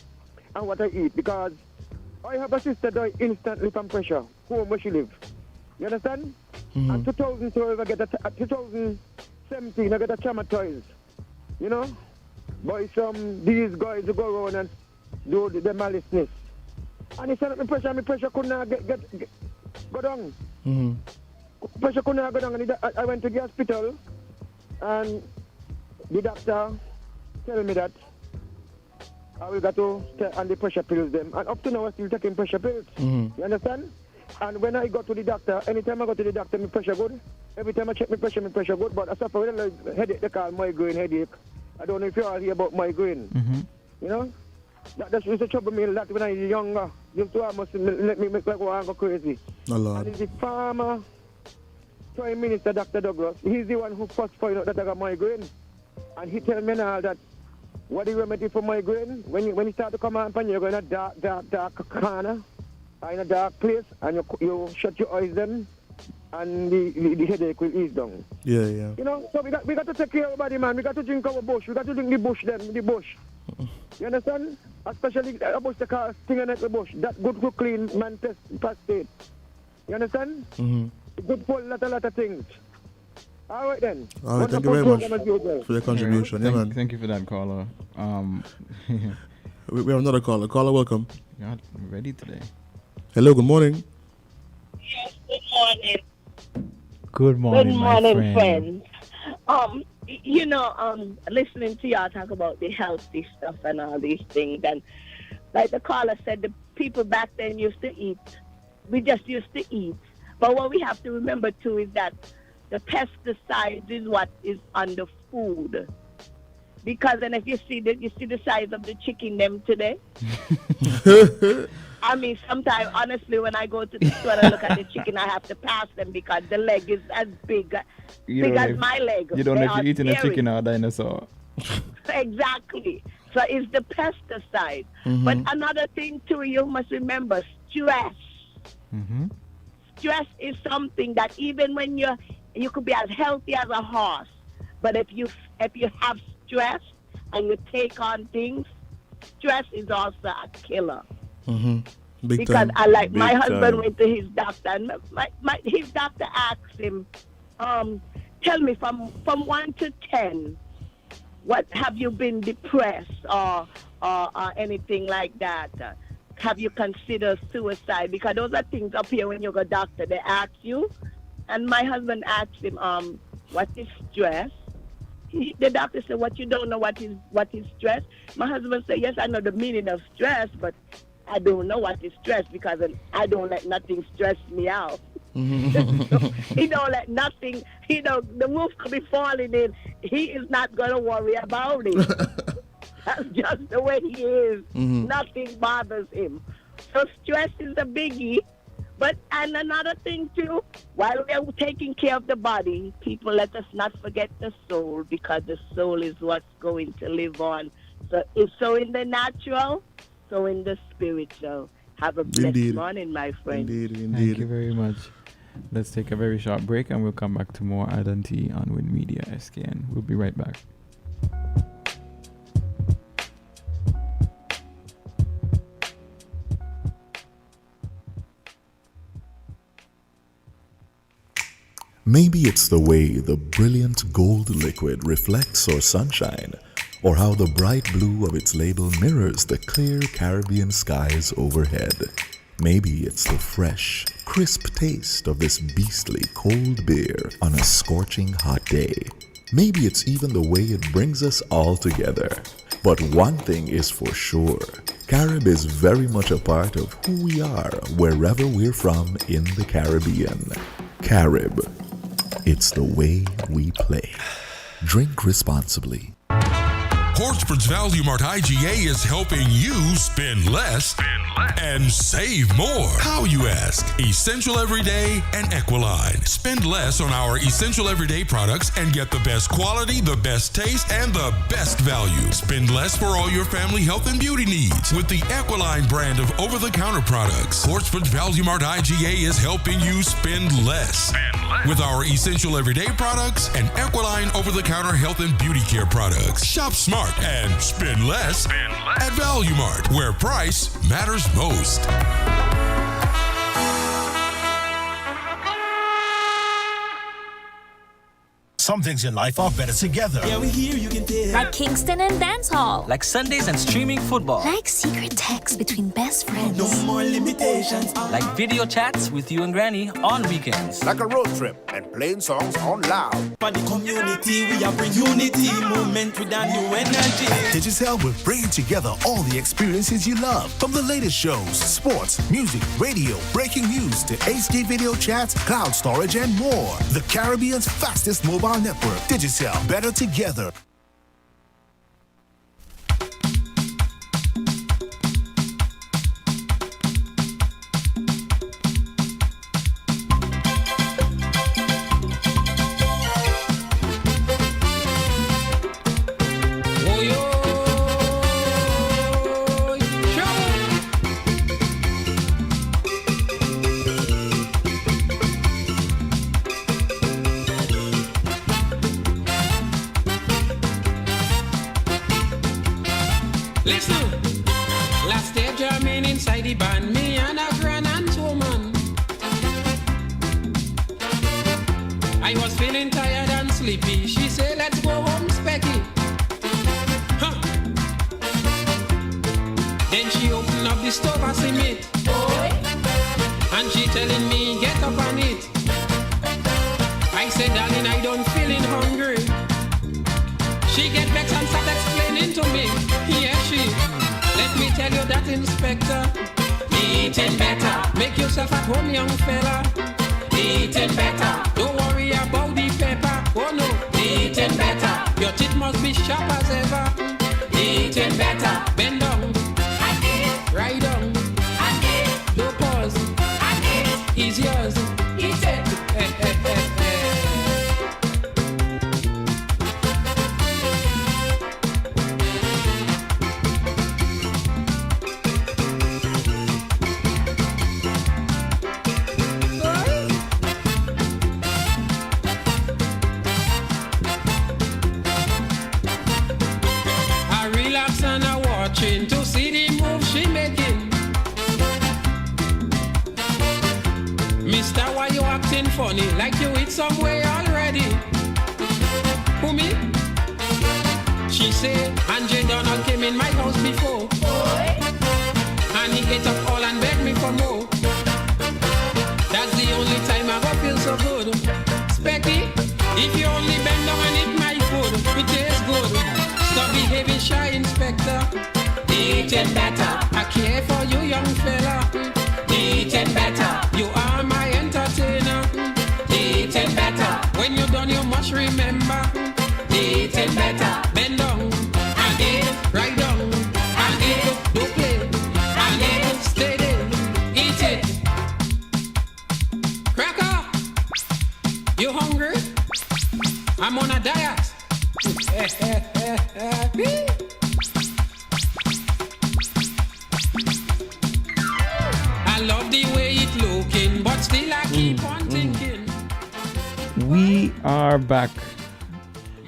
and what I eat, because I have a sister die instantly from pressure, home where she live. You understand? Mm-hmm. And 2012, 2017, I get traumatized. You know? By these guys who go around and do the maliceness. And he said that my pressure couldn't go down. Mm-hmm. Pressure couldn't go down. And I went to the hospital, and the doctor tell me that I will get to stay on the pressure pills them. And up to now, I'm still taking pressure pills. Mm-hmm. You understand? And when I go to the doctor, anytime I go to the doctor, my pressure good. Every time I check my pressure good. But I suffer with a headache, they call migraine headache. I don't know if you all hear about migraine. Mm-hmm. You know? That used to trouble me a lot when I was younger. Used to almost let me make like go crazy. Oh, Lord. And it's the former Prime Minister, Dr. Douglas. He's the one who first found out that I got migraine. And he tell me now that what the remedy for migraine? When you start to come on, you're going in a dark corner, or in a dark place, and you shut your eyes then, and the headache will ease down. Yeah. You know, so we got to take care of our body, man. We got to drink our bush. We got to drink the bush then, the bush. You understand? Especially about the car stinging at the bush. That good to clean man prostate. You understand? Mm-hmm. Good for a lot of things. All right then. All right, thank you very much for your contribution. Right. Yeah, man. Thank you for that, caller. We have another caller. Caller, welcome. God, I'm ready today. Hello, good morning. Yes, good morning. Good morning, my friend. friends. Listening to y'all talk about the healthy stuff and all these things, and like the caller said, the people back then used to eat. We just used to eat. But what we have to remember too is that the pesticides is what is on the food. Because then if you see the size of the chicken them today. I mean, sometimes, honestly, when I go to the store and look at the chicken, I have to pass them because the leg is as big as my leg. You don't know if you're eating a chicken or a dinosaur. Exactly. So it's the pesticide. Mm-hmm. But another thing, too, you must remember, stress. Mm-hmm. Stress is something that even when you could be as healthy as a horse, but if you have stress and you take on things, stress is also a killer. Mm-hmm. Because my husband went to his doctor, and his doctor asked him, tell me from 1 to 10, what have you been depressed or anything like that? Have you considered suicide? Because those are things up here when you go to doctor, they ask you. And my husband asked him, what is stress? The doctor said, what, you don't know what is stress? My husband said, yes, I know the meaning of stress, but I don't know what is stress because I don't let nothing stress me out. So he don't let nothing, the roof could be falling in. He is not going to worry about it. That's just the way he is. Mm-hmm. Nothing bothers him. So stress is a biggie. And another thing too, while we are taking care of the body, people, let us not forget the soul, because the soul is what's going to live on. So in the natural, so in the spiritual. Have a blessed morning, my friend. Indeed. Thank you very much. Let's take a very short break and we'll come back to more Identity on WINNmedia SKN. We'll be right back. Maybe it's the way the brilliant gold liquid reflects our sunshine, or how the bright blue of its label mirrors the clear Caribbean skies overhead. Maybe it's the fresh, crisp taste of this beastly cold beer on a scorching hot day. Maybe it's even the way it brings us all together. But one thing is for sure, Carib is very much a part of who we are wherever we're from in the Caribbean. Carib. It's the way we play. Drink responsibly. Portsmouth's Value Mart IGA is helping you spend less and save more. How, you ask? Essential Everyday and Equiline. Spend less on our Essential Everyday products and get the best quality, the best taste, and the best value. Spend less for all your family health and beauty needs with the Equiline brand of over-the-counter products. Portsmouth's Value Mart IGA is helping you spend less with our Essential Everyday products and Equiline over-the-counter health and beauty care products. Shop smart and spend less at Value Mart, where price matters most. Some things in life are better together. Yeah, we hear you can tell. Like Kingston and Dancehall. Like Sundays and streaming football. Like secret texts between best friends. No more limitations. Like video chats with you and Granny on weekends. Like a road trip and playing songs on loud. For the community, we are bring unity, movement with a new energy. Digicel will bring together all the experiences you love. From the latest shows, sports, music, radio, breaking news to HD video chats, cloud storage, and more. The Caribbean's fastest mobile network. Digicel, better together. jamming inside the band, me and a grand and two man. I was feeling tired and sleepy. She said, let's go home, Specky. Huh. Then she opened up the stove and see meat. And she telling me, get up on it. I said, darling, I don't feeling hungry. She get back and start explaining to me. Yeah, she. Let me tell you that, Inspector. Eating better. Make yourself at home, young fella. Eating better. Don't worry about the pepper. Oh no. Eating better. Your teeth must be sharp as ever. Eating better. Bend down. Right down. Don't pause. It's yours. Eat it. I relax and I watching to see the move she making. Mister, why you acting funny? Like you eat somewhere already. Who me? She said, Andre Donald came in my house before. And he ate up all and begged me for more. That's the only time I go feel so good. Specky, if you only bend down and eat my food, it tastes good. Stop behaving shy, Inspector. Eating better. I care for you, young fella. Eating better. You are my entertainer. Eating better. When you're done, you must remember. Eating better. Bend down and eat. Right down and eat. Don't play and eat. Stay there. Eat it. Cracker, you hungry? I'm on a diet. I love the way it looking, but still I keep on thinking. We are back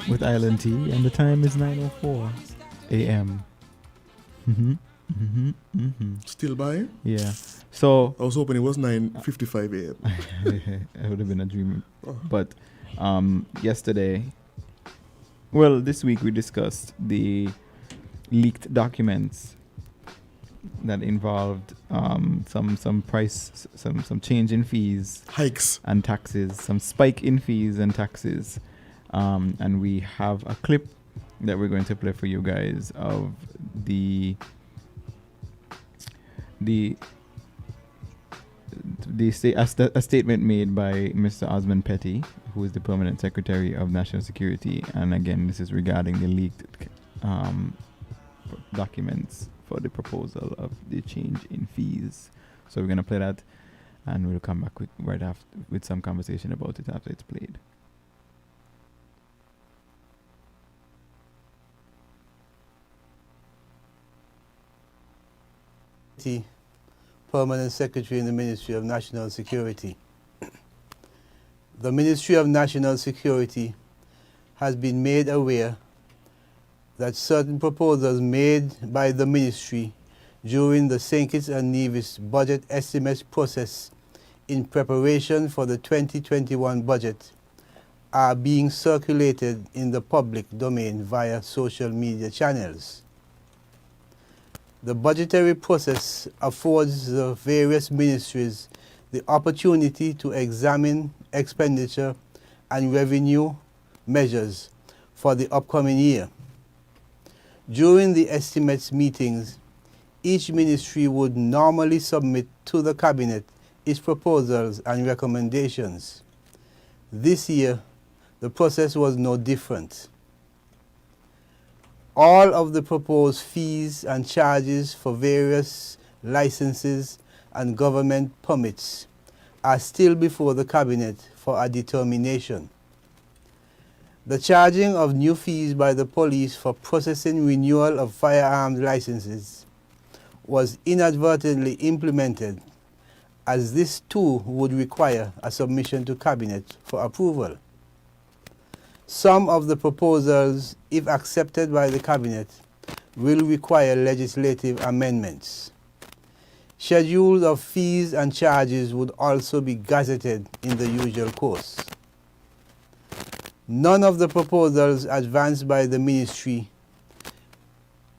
with Island Tea, and the time is 9:04 a.m. Still by? Yeah. So I was hoping it was 9:55 a.m. It would have been a dream. But yesterday, well, this week we discussed the leaked documents that involved some price, some change in fees, hikes and taxes, some spike in fees and taxes, and we have a clip that we're going to play for you guys of a statement made by Mr. Osmond Petty, who is the Permanent Secretary of National Security, and again, this is regarding the leaked documents for the proposal of the change in fees. So we're gonna play that, and we'll come back with some conversation about it after it's played. Permanent Secretary in the Ministry of National Security. The Ministry of National Security has been made aware that certain proposals made by the Ministry during the St Kitts and Nevis budget estimates process in preparation for the 2021 budget are being circulated in the public domain via social media channels. The budgetary process affords the various ministries the opportunity to examine expenditure and revenue measures for the upcoming year. During the estimates meetings, each ministry would normally submit to the Cabinet its proposals and recommendations. This year, the process was no different. All of the proposed fees and charges for various licenses and government permits are still before the Cabinet for a determination. The charging of new fees by the police for processing renewal of firearms licenses was inadvertently implemented, as this too would require a submission to Cabinet for approval. Some of the proposals, if accepted by the Cabinet, will require legislative amendments. Schedules of fees and charges would also be gazetted in the usual course. None of the proposals advanced by the ministry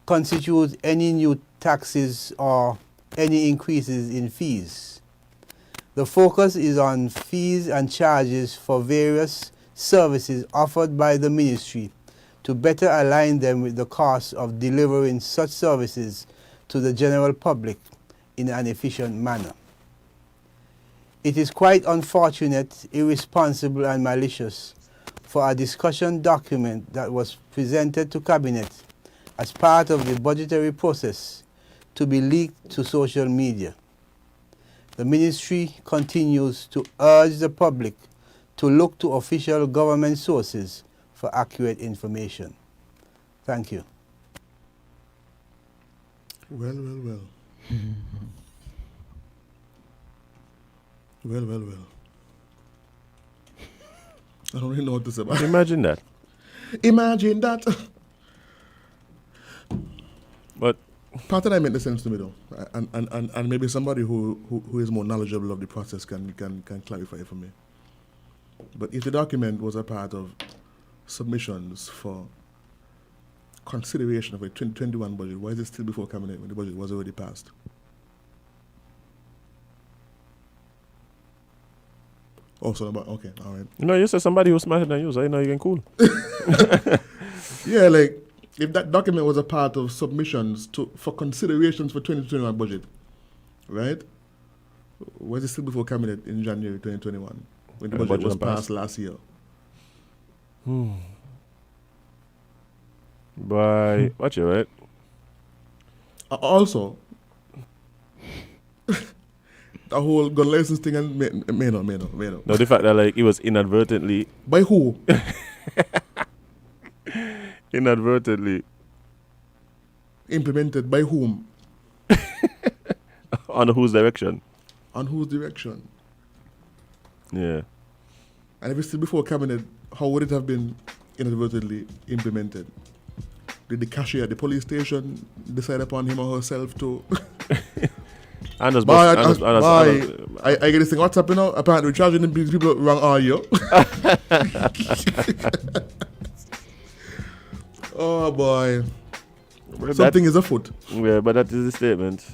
constitute any new taxes or any increases in fees. The focus is on fees and charges for various services offered by the ministry to better align them with the cost of delivering such services to the general public in an efficient manner. It is quite unfortunate, irresponsible and malicious for a discussion document that was presented to Cabinet as part of the budgetary process to be leaked to social media. The ministry continues to urge the public to look to official government sources for accurate information. Thank you. Well. Well. I don't really know what to say about it. Imagine that. Imagine that. But part of that made sense to me though, and maybe somebody who is more knowledgeable of the process can clarify it for me. But if the document was a part of submissions for consideration of a 2021 budget, why is it still before Cabinet when the budget was already passed? Oh, so about, okay, all right. You know, you said somebody who's smarter than you, so I know you can cool. Yeah, like, if that document was a part of submissions for considerations for 2021 budget, right? Was it still before Cabinet in January 2021 when the budget was passed last year? Watch it, right? Also, the whole gun license thing and may not. No, the fact that like it was inadvertently. By who? Inadvertently. Implemented by whom? On whose direction? On whose direction? Yeah. And if it's still before Cabinet, how would it have been inadvertently implemented? Did the cashier at the police station decide upon him or herself to... I get this thing, what's up, you know? Apparently, we're charging the people wrong all year. Oh, boy. Something is afoot. Yeah, but that is the statement.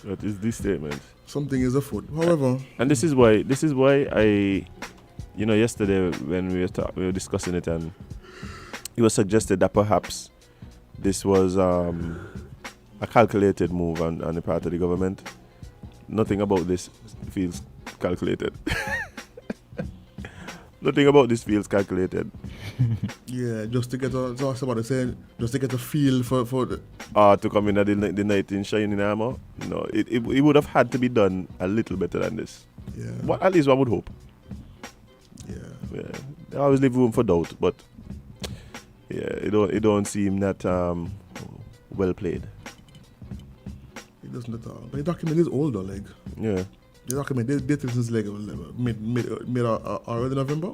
That is the statement. Something is afoot. However... And this is why I... You know, yesterday when we were discussing it, and it was suggested that perhaps this was a calculated move on the part of the government. Nothing about this feels calculated. Nothing about this feels calculated. Yeah, just to get a feel for the... to come in at the night in shining armor. No, it would have had to be done a little better than this. Yeah. At least one would hope. Yeah. They always leave room for doubt, but yeah, it don't seem that well played. It doesn't at all. But the document is older, like. Yeah. The document is dated since like mid early November.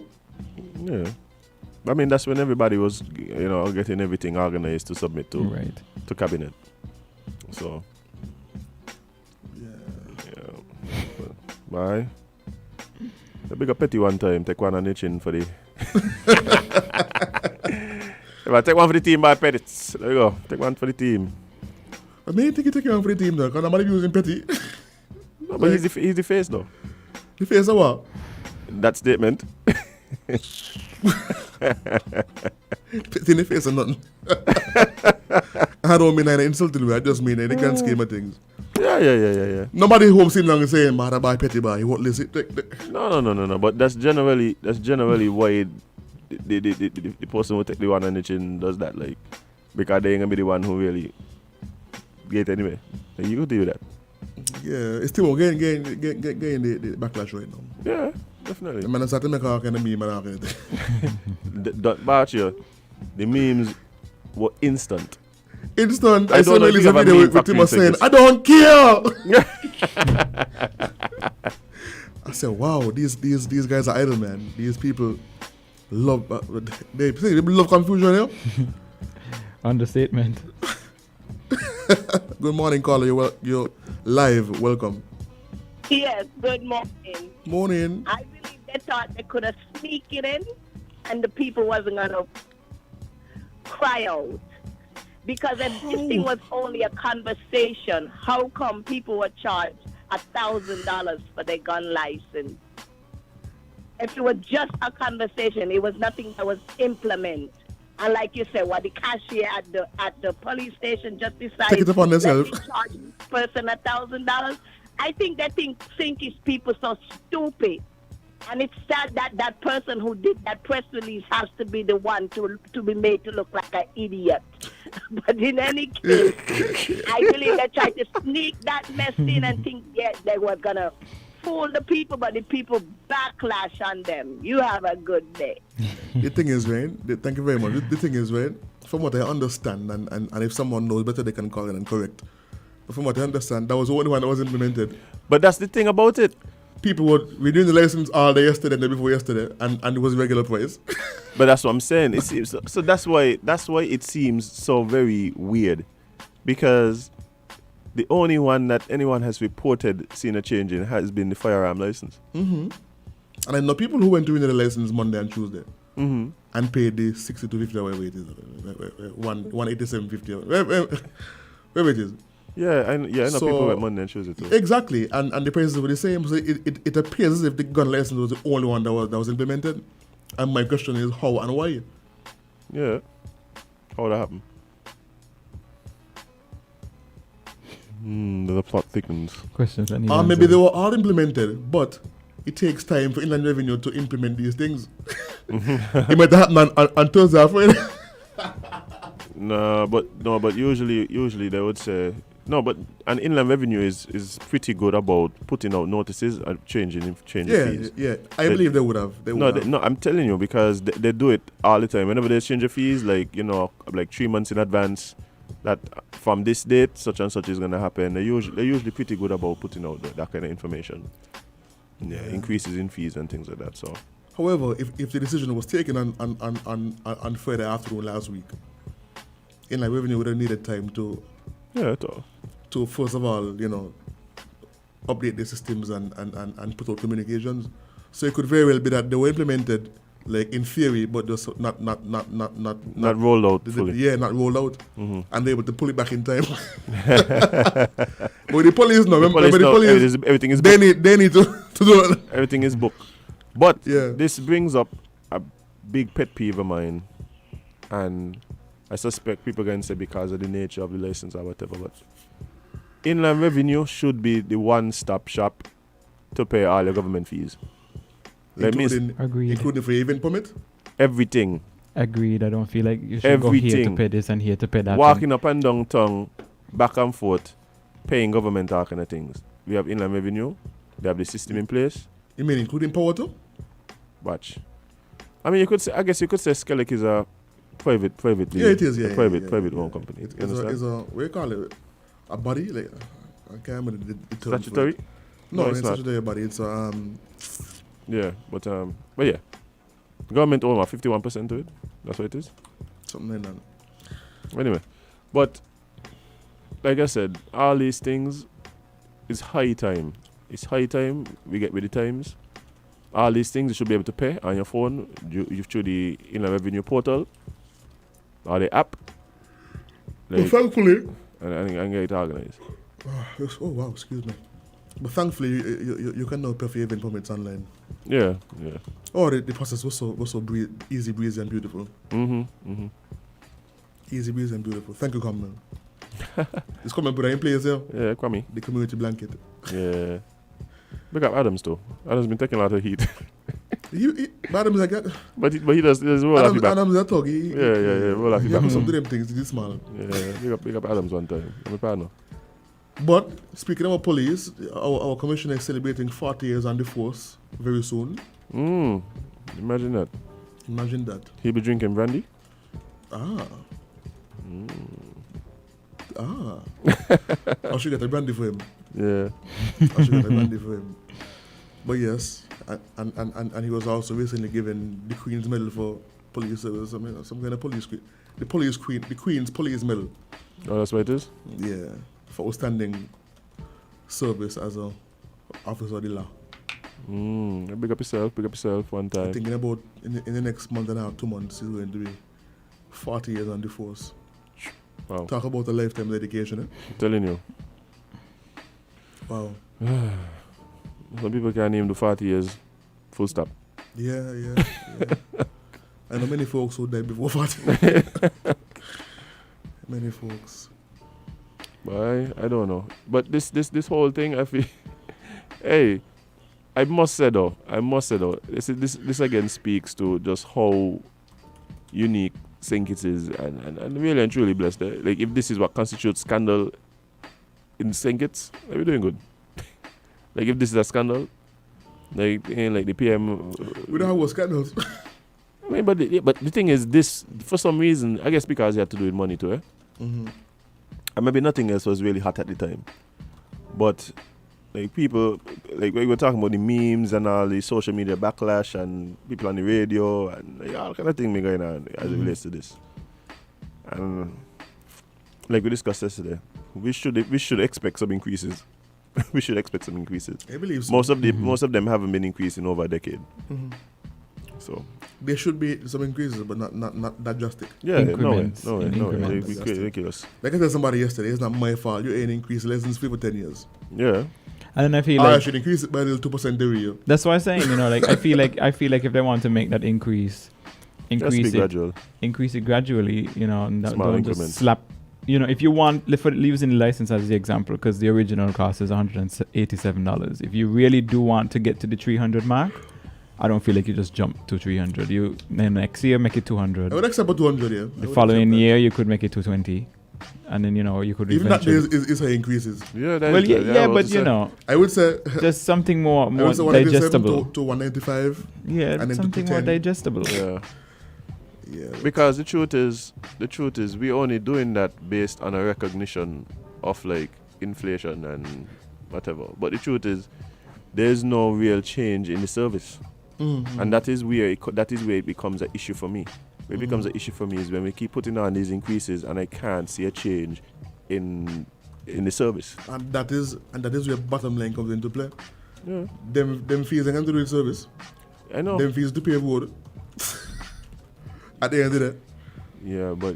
Yeah. I mean, that's when everybody was, getting everything organized to submit to Cabinet. So. Yeah. Bye. The bigger petty one time, take one on the chin for the... If I take one for the team by Pettits. There you go. Take one for the team. I mean, think you take one for the team though, because nobody using petty. No, but he's the face though. The face of what? That statement. Petty in the face or nothing. I don't mean I insulted me, I just mean in the grand scheme of things. Yeah. Nobody home sitting down and saying, "Man, buy petty buy." He won't listen. No. But that's generally why the person who take the one on the chin does that, like, because they ain't gonna be the one who really get anyway. Like, you could do that. Yeah, it's still getting the backlash right now. Yeah, definitely. The man started to make a kind of meme and all kind of thing. But the memes were instant. I saw Melissa video with him saying, "I don't care." I said, "Wow, these guys are idle, man. These people love they love confusion, yeah." Understatement. Good morning, caller. You're live. Welcome. Yes, good morning. Morning. I believe they thought they could have sneaked it in and the people wasn't going to cry out. Because if this thing was only a conversation, how come people were charged $1,000 for their gun license? If it was just a conversation, it was nothing that was implemented. And like you said, what the cashier at the police station just decided take it upon themselves. To charge this person $1,000. I think they think is people so stupid. And it's sad that that person who did that press release has to be the one to be made to look like an idiot. But in any case, I believe they tried to sneak that mess in and think they were going to fool the people, but the people backlash on them. You have a good day. The thing is, right? Thank you very much. The thing is, right? From what I understand, and if someone knows better, they can call in and correct. But from what I understand, that was the only one that was implemented. But that's the thing about it. People were doing the license all day yesterday and the day before yesterday, and it was regular price. But that's what I'm saying. It seems so. That's why it seems so very weird, because the only one that anyone has reported seeing a change in has been the firearm license. Mm-hmm. And I know people who went to renew the license Monday and Tuesday and paid the $60 to $50 whatever it is, $187.50, wherever it is. Yeah, I know people went Monday and Tuesday too. Exactly, and the prices were the same. So it appears as if the gun license was the only one that was implemented. And my question is how and why? Yeah, how that happened? The plot thickens. Questions. Maybe they were all implemented, but it takes time for Inland Revenue to implement these things. It might happen on Thursday or Friday. No, but usually they would say no. But an Inland Revenue is pretty good about putting out notices and changing fees. Yeah, I believe they would have. No, I'm telling you, because they do it all the time. Whenever they change the fees, like 3 months in advance, that from this date such and such is going to happen. They're usually pretty good about putting out that kind of information. Yeah, increases in fees and things like that. So, however, if the decision was taken on Friday afternoon last week, Inland Revenue would have needed time to first of all, update the systems and put out communications. So it could very well be that they were implemented, like in theory, but just not rolled out fully. Not rolled out, and they able to pull it back in time. But the police know. Everything is they need to do it. Everything is booked. But this brings up a big pet peeve of mine, and I suspect people can say because of the nature of the license or whatever, but Inland Revenue should be the one-stop shop to pay all your government fees. Including for event permit? Everything. Agreed. I don't feel like you should go here to pay this and here to pay that. Walking up and down town, back and forth, paying government all kind of things. We have Inland Revenue. They have the system in place. You mean including power too? Watch. I mean, I guess you could say Skellig is a private. Yeah, it is. Yeah, private owned company. It's a what do you call it? A body? Like I can't remember the term. Statutory? No, it's not statutory body. It's yeah, but yeah, the government owns 51% of it. That's what it is. Something like that. Anyway, but like I said, all these things is high time. It's high time we get with the times. All these things you should be able to pay on your phone. You through the Inland Revenue portal or the app. Well, thankfully, and get it organized. Oh wow, excuse me. But thankfully, you can now pay for event permits online. Yeah. Oh, the process was so easy, breezy, and beautiful. Easy, breezy, and beautiful. Thank you, Kwame. This Kwame put in place here. Yeah, Kwame. The community blanket. Yeah. Big up Adams though. Adams been taking a lot of heat. Adams like that. But he does roll off your back. Adams is a talk. Yeah. Roll off your back. Some of them things this small. Yeah. Big up Adams one time. I'm a partner. But speaking about police, our commissioner is celebrating 40 years on the force very soon. Imagine that. Imagine that. He'll be drinking brandy. I should get a brandy for him. Yeah. I should get a brandy for him. But yes, and he was also recently given the Queen's Medal for police service. I mean, some kind of police queen. The Queen's Police Medal. Oh, that's what it is? Yeah, for outstanding service as a officer of the law. Big up yourself one time. I think in the next month and a half, 2 months, he's going to be 40 years on the force. Wow. Talk about a lifetime dedication, eh? I'm telling you. Wow. Some people can't even do 40 years, full stop. Yeah. I know many folks who died before 40. Many folks. But I don't know. But this whole thing, I feel... Hey, I must say though, this again speaks to just how unique St Kitts is and really and truly blessed. Like, if this is what constitutes scandal in St Kitts, we're doing good. Like, if this is a scandal, like the PM... We don't have what scandals. I mean, but the thing is, this, for some reason, I guess because you had to do with money too, eh? Mm-hmm. And maybe nothing else was really hot at the time. But, like, people, like, we were talking about the memes and all the social media backlash and people on the radio and like, all kind of thing going on as it relates to this. And, like we discussed yesterday, we should expect some increases. We should expect some increases. I believe so. Most of them haven't been increasing over a decade. Mm-hmm. So there should be some increases, but not that drastic. Yeah, no way. Ridiculous. Like I told somebody yesterday, it's not my fault. You ain't increased lessons for 10 years. Yeah. And then I feel like I should increase it by a little 2% every year. That's what I'm saying. Like I feel like if they want to make that increase it gradually. And don't just slap. If you want, using the license as the example, because the original cost is $187. If you really do want to get to the 300 mark, I don't feel like you just jump to 300. Then next year make it 200. I would accept 200, yeah. The following year you could make it 220, and then you could even that is high increases. Yeah, but I would say just something more digestible to 195. Yeah, and something more digestible. Yeah. Yeah. Because the truth is we're only doing that based on a recognition of like inflation and whatever. But the truth is there's no real change in the service. Mm-hmm. And that is where it becomes an issue for me. Where it becomes an issue for me is when we keep putting on these increases and I can't see a change in the service. And that is where bottom line comes into play. Yeah. Them fees ain't going to do the service. I know. Them fees to pay road. At the end of the day. Yeah, but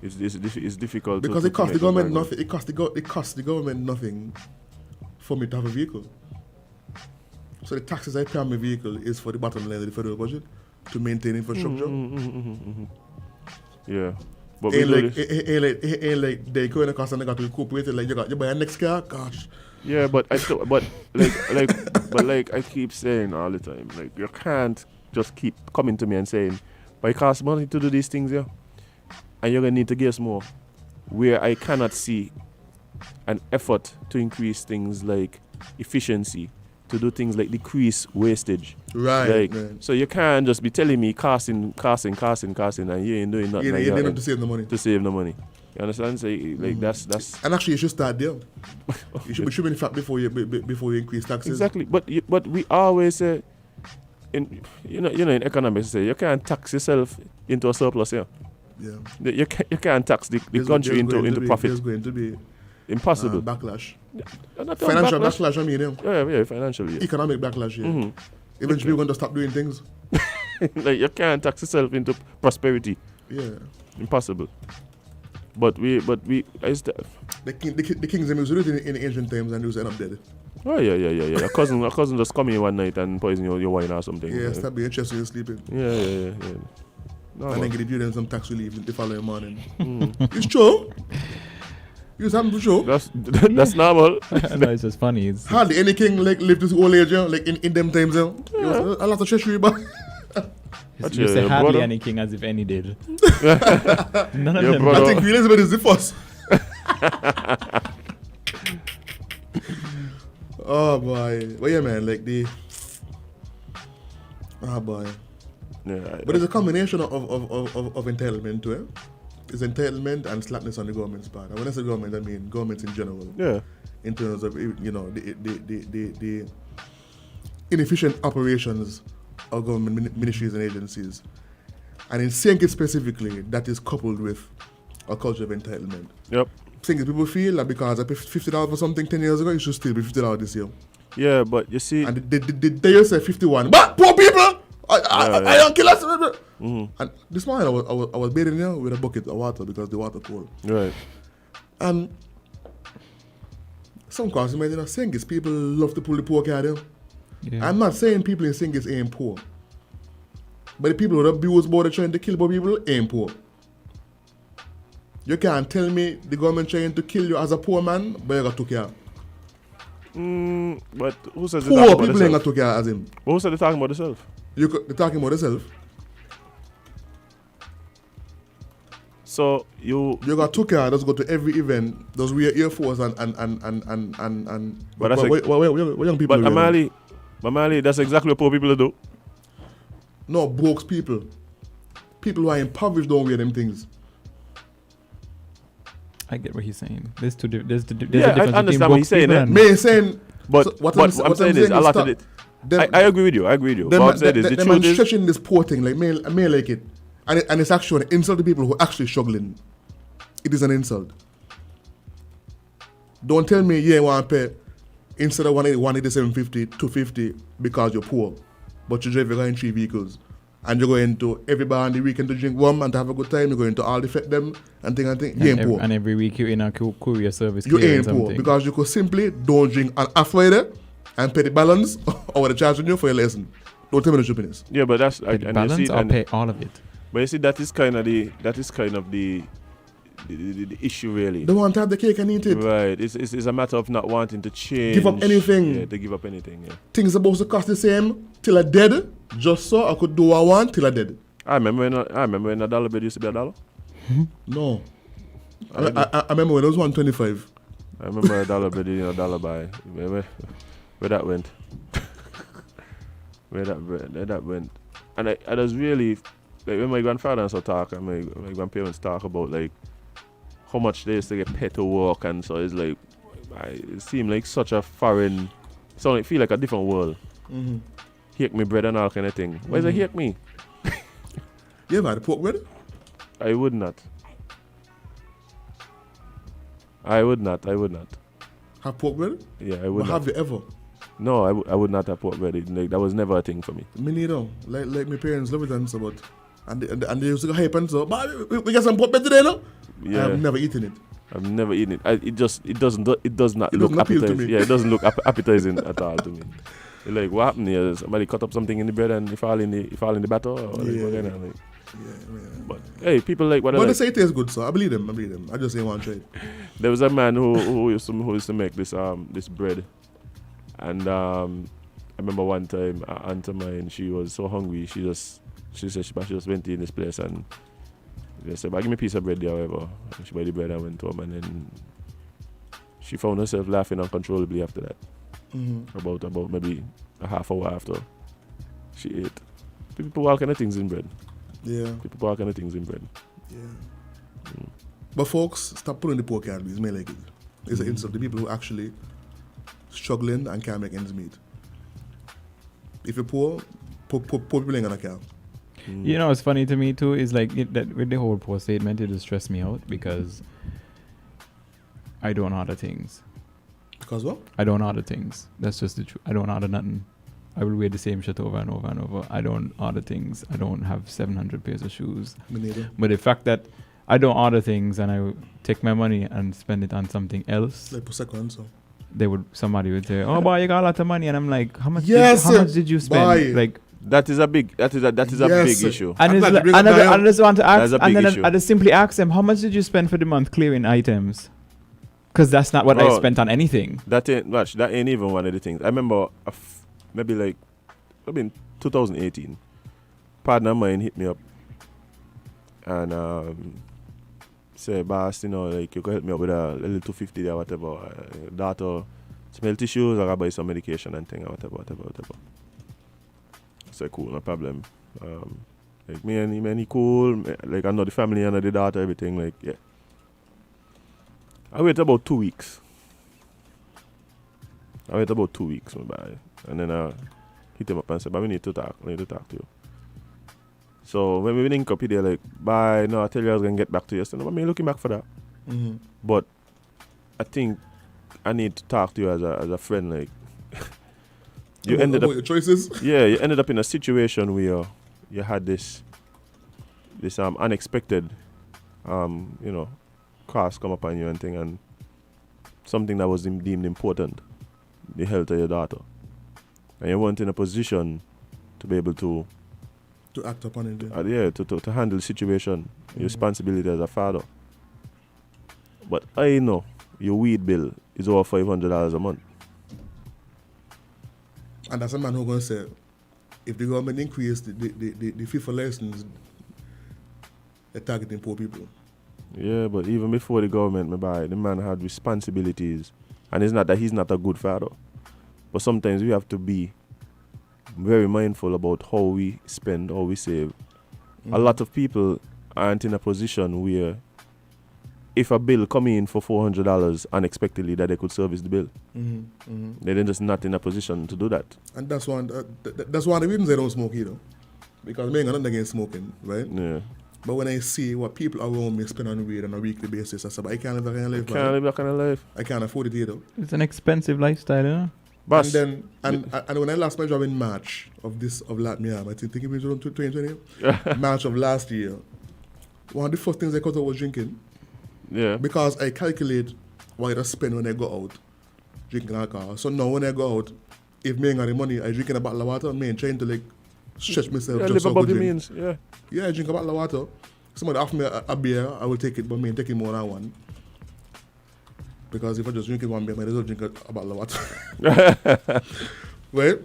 it's difficult because it costs the government nothing. It costs the government nothing for me to have a vehicle. So the taxes I pay on my vehicle is for the bottom line of the federal budget to maintain infrastructure. Yeah, but ain't like they go in the cost and they got to recuperate it. Like you buy a next car, gosh. Yeah, but I keep saying all the time, like you can't just keep coming to me and saying, but it costs money to do these things, yeah, and you're gonna need to give us more. Where I cannot see an effort to increase things like efficiency, to do things like decrease wastage. Right. So you can't just be telling me costing, and you ain't doing nothing. You ain't doing to save the money. To save the money. You understand? So that's. And actually, you should start there. You should be in fact before you increase taxes. Exactly. But we always say, in economics, say you can't tax yourself into a surplus here. Yeah. You can't tax the country into profit. There's going to be impossible backlash. Financial backlash, I mean. Yeah, financially. Yeah. Economic backlash, yeah. Mm-hmm. Eventually, we're going to stop doing things. Like, you can't tax yourself into prosperity. Yeah. Impossible. But we the kings and music in ancient times and they was end up dead. Oh yeah. A cousin just come in one night and poison your wine or something. Yeah, start being chest when you're sleeping. Yeah. No, and then give them some tax relief the following morning. It's true. You something to show. That's normal. No, it's just funny. It's hardly any king like lived this old age, like in them times. Yeah. A lot of treasury, but you say hardly any king as if any did. None of them. I think Queen Elizabeth is the first. Oh boy. Well, yeah, man. Like oh boy. Yeah. But it's a combination of entitlement to it. It's entitlement and slackness on the government's part. And when I say government, I mean governments in general. Yeah. In terms of the inefficient operations of government ministries and agencies. And in St Kitts specifically, that is coupled with a culture of entitlement. Yep. Thing is, people feel that because I paid $50 for something 10 years ago, it should still be $50 this year. Yeah, but you see... And they just say 51. But poor people! I don't kill us! Mm-hmm. And this morning I was bathing here with a bucket of water because the water cold. Right. And some customers, St Kitts people love to pull the poor card. Yeah. I'm not saying people in St Kitts ain't poor. But the people who abuse border trying to kill poor people ain't poor. You can't tell me the government trying to kill you as a poor man, but you got to care. But who says poor they're talking people about ain't got to care as him. But who said they're talking about themselves? They're talking about themselves. So you got to care. Just go to every event. Just wear Air Force and. But that's what young people. But Amali, that's exactly what poor people do. No, broke people. People who are impoverished don't wear them things. I get what he's saying. There's a difference I understand what he's saying. But so what I'm saying is, a lot of it. I agree with you. But what I'm saying is, the truth is, stretching this poor thing, like may like it, and it's actually an insult to people who are actually struggling. It is an insult. Don't tell me you want to pay instead of 187.50, 250 because you're poor, but you drive around 3 vehicles. And you're going to every bar on the weekend to drink rum and to have a good time. You're going to all defect them and thing. You ain't poor. And every week you're in a courier service. You ain't poor because you could simply don't drink an halfway and pay the balance or the charge on you for your lesson. Don't tell me the stupidness. Yeah, but that's pay the balance or pay all of it. But you see, that is kind of the issue really. They want to have the cake and eat it. Right. It's a matter of not wanting to change. Give up anything. Yeah, they give up anything. Yeah. Things supposed to cost the same till I dead. Just so I could do what I want till I dead. I remember when a dollar bill used to be $1. No. I remember when it was 125. I remember a dollar bill, $1 buy. Where that went. where that went. And I was really, like when my grandfather and so talk, and my grandparents talk about like how much they used to get paid to work, and so it's like, it seemed like such a foreign, so it feel like a different world. Mm-hmm. Hake me bread and all kind of thing. Why is it hake me? You ever had a pork bread? I would not. Have pork bread? Yeah, I would not. Have you ever? No, I would not have pork bread. Like, that was never a thing for me. Me neither. Like my parents love it and so, but and they used to go hype and so, but we got some pork bread today, no? Yeah. I've never eaten it. I've never eaten it. It does not look appetizing. Yeah, it doesn't look appetizing at all to me. Like, what happened here? Somebody cut up something in the bread and you fall in the batter? Or like, But hey, people like what. But they say it tastes good, so I believe them. I just ain't want to try it. There was a man who used to make this bread, and I remember one time an aunt of mine, she was so hungry, she said she just went in this place and they said, "Give me a piece of bread there, however." And she bought the bread and went home, and then she found herself laughing uncontrollably after that. Mm-hmm. About maybe a half hour after she ate. People put all kind of things in bread. Yeah. People put all kind of things in bread. Yeah. But folks, stop putting the poor card. It's me like it. It's an insult to people who actually struggling and can't make ends meet. If you're poor people ain't gonna care. You know what's funny to me too is like that with the whole poor statement, it just stressed me out because I don't order things. Because what? I don't order things. That's just the truth. I don't order nothing. I will wear the same shit over and over and over. I don't order things. I don't have 700 pairs of shoes. Me neither. But the fact that I don't order things and I take my money and spend it on something else. Like Prosecco and so. Somebody would say, "Oh boy, you got a lot of money," and I'm like, "How much? Yes, how much did you spend?" Buy. Like that is a big issue. And I just want to ask, and then issue. I just simply ask them, "How much did you spend for the month clearing items?" Because that's not what I spent on anything. That ain't even one of the things. I remember maybe in 2018, partner of mine hit me up and say, "Boss, like you could help me out with a little 250 or whatever. Daughter, some health issues, I gotta buy some medication and thing or whatever." I said, "Cool, no problem." Like me and him, he cool. Like I know the family, I know the daughter, everything. Like yeah. I wait about 2 weeks. My boy. And then hit him up and said, "But we need to talk to you." So when we link up, they're like, bye, no, I tell you I was going to get back to you. So, no, I mean, looking back for that. Mm-hmm. But I think I need to talk to you as a friend. Like, you ended up your choices. Yeah, you ended up in a situation where you had this unexpected, cost come upon you and thing, and something that was deemed important, the health of your daughter, and you weren't in a position to be able to act upon it. To handle the situation, your responsibility as a father. But I know your weed bill is over $500 a month. And that's a man who's going to say, if the government increase the fee for license, they're targeting poor people. Yeah, but even before the government, the man had responsibilities. And it's not that he's not a good father. But sometimes we have to be very mindful about how we spend, how we save. Mm-hmm. A lot of people aren't in a position where if a bill come in for $400 unexpectedly, that they could service the bill. Mm-hmm. Mm-hmm. They're just not in a position to do that. And that's one of the reasons they don't smoke either. Because me ain't got nothing against smoking, right? Yeah. But when I see what people around me spend on weed on a weekly basis, I say, I can't live that kind of life. Live that kind of life. I can't afford it either. It's an expensive lifestyle, you know? Boss. And when I lost my job in March of last year, I think it was around 2020, March of last year, one of the first things I cut out was drinking. Yeah. Because I calculate what I spend when I go out drinking alcohol. So now when I go out, if me ain't got the money, I drink in a bottle of water, and me ain't trying to like stretch myself. Yeah, just live so above good your drink. means. Yeah. Yeah, I drink a bottle of water. Somebody offer me a beer, I will take it, but me ain't taking more than one. Because if I just drink one beer, I might as well drink a bottle of water. Right?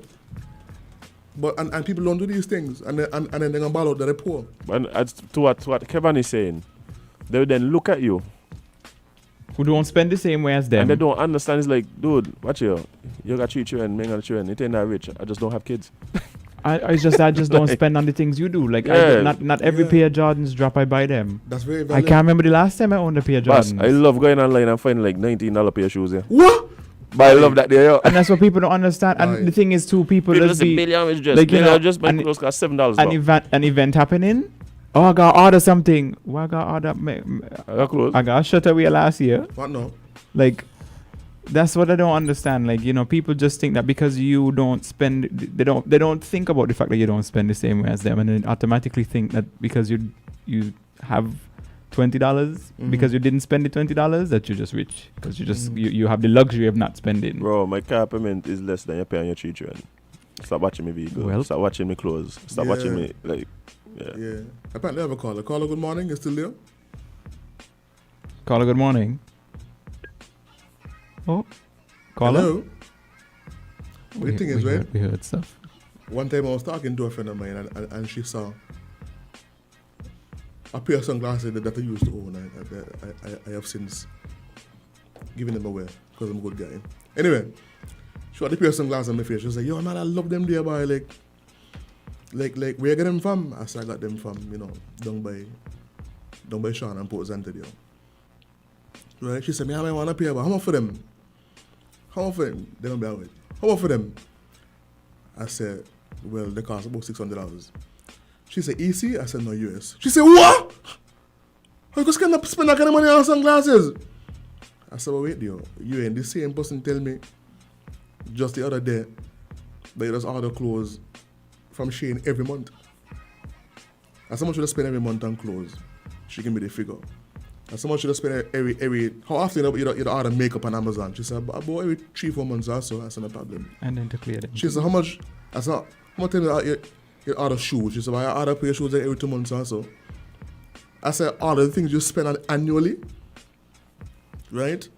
But and people don't do these things, and then they're gonna ball out that they're poor. And as to what Kevon is saying, they will then look at you who don't spend the same way as them. And they don't understand. It's like, dude, watch you got 3 children, me got children. It ain't that rich. I just don't have kids. I just don't spend on the things you do. Like, not every pair of Jordans drop, I buy them. That's very valid. I can't remember the last time I owned a pair of Jordans. Boss, I love going online and finding like $19 pair of shoes. Yeah. What? But I love that there. Yeah. And that's what people don't understand. And the thing is, too, people just be like, you know, just buy clothes cost $7. An event happening. Oh, I got to order something. Well, I got to order. I got a shut away last year. What no? Like, that's what I don't understand. Like, you know, people just think that because you don't spend, they don't think about the fact that you don't spend the same way as them, and then automatically think that because you have $20 because you didn't spend the $20 that you're just rich because you just you have the luxury of not spending. Bro, my car payment is less than your pay on your children. Stop watching me vehicle. Well, stop watching me clothes. Stop watching me like. Yeah. Apparently, I have a caller. Caller, good morning. You still there? Caller, good morning. Oh, caller. Hello. But the thing is, right? We heard stuff. One time I was talking to a friend of mine, and she saw a pair of sunglasses that I used to own. I have since given them away because I'm a good guy. Anyway, she had the pair of sunglasses on my face. She was like, "Yo, man, I love them there, boy. Like, where you get them from?" I said, "I got them from, you know, down by Sean and Port Zante there." Right? She said, "Me, I want a pair, but how much for them? How much for them? They don't be out with. How much for them?" I said, "Well, they cost about $600. She said, "EC?" I said, "No, US." She said, "What? How you going to spend that kind of money on sunglasses?" I said, "Well, wait, yo, you ain't the same person tell me just the other day that you just order clothes from Shane every month. And someone should have spent every month on clothes. She give me the figure. And someone should have spent every how often you order makeup on Amazon?" She said, "About every 3-4 months or so." I said, "No problem." And then to clear them. She said, "How much?" I said, "How much time you order shoes?" She said, "I order pair of shoes every 2 months or so." I said, "All the things you spend on annually, right,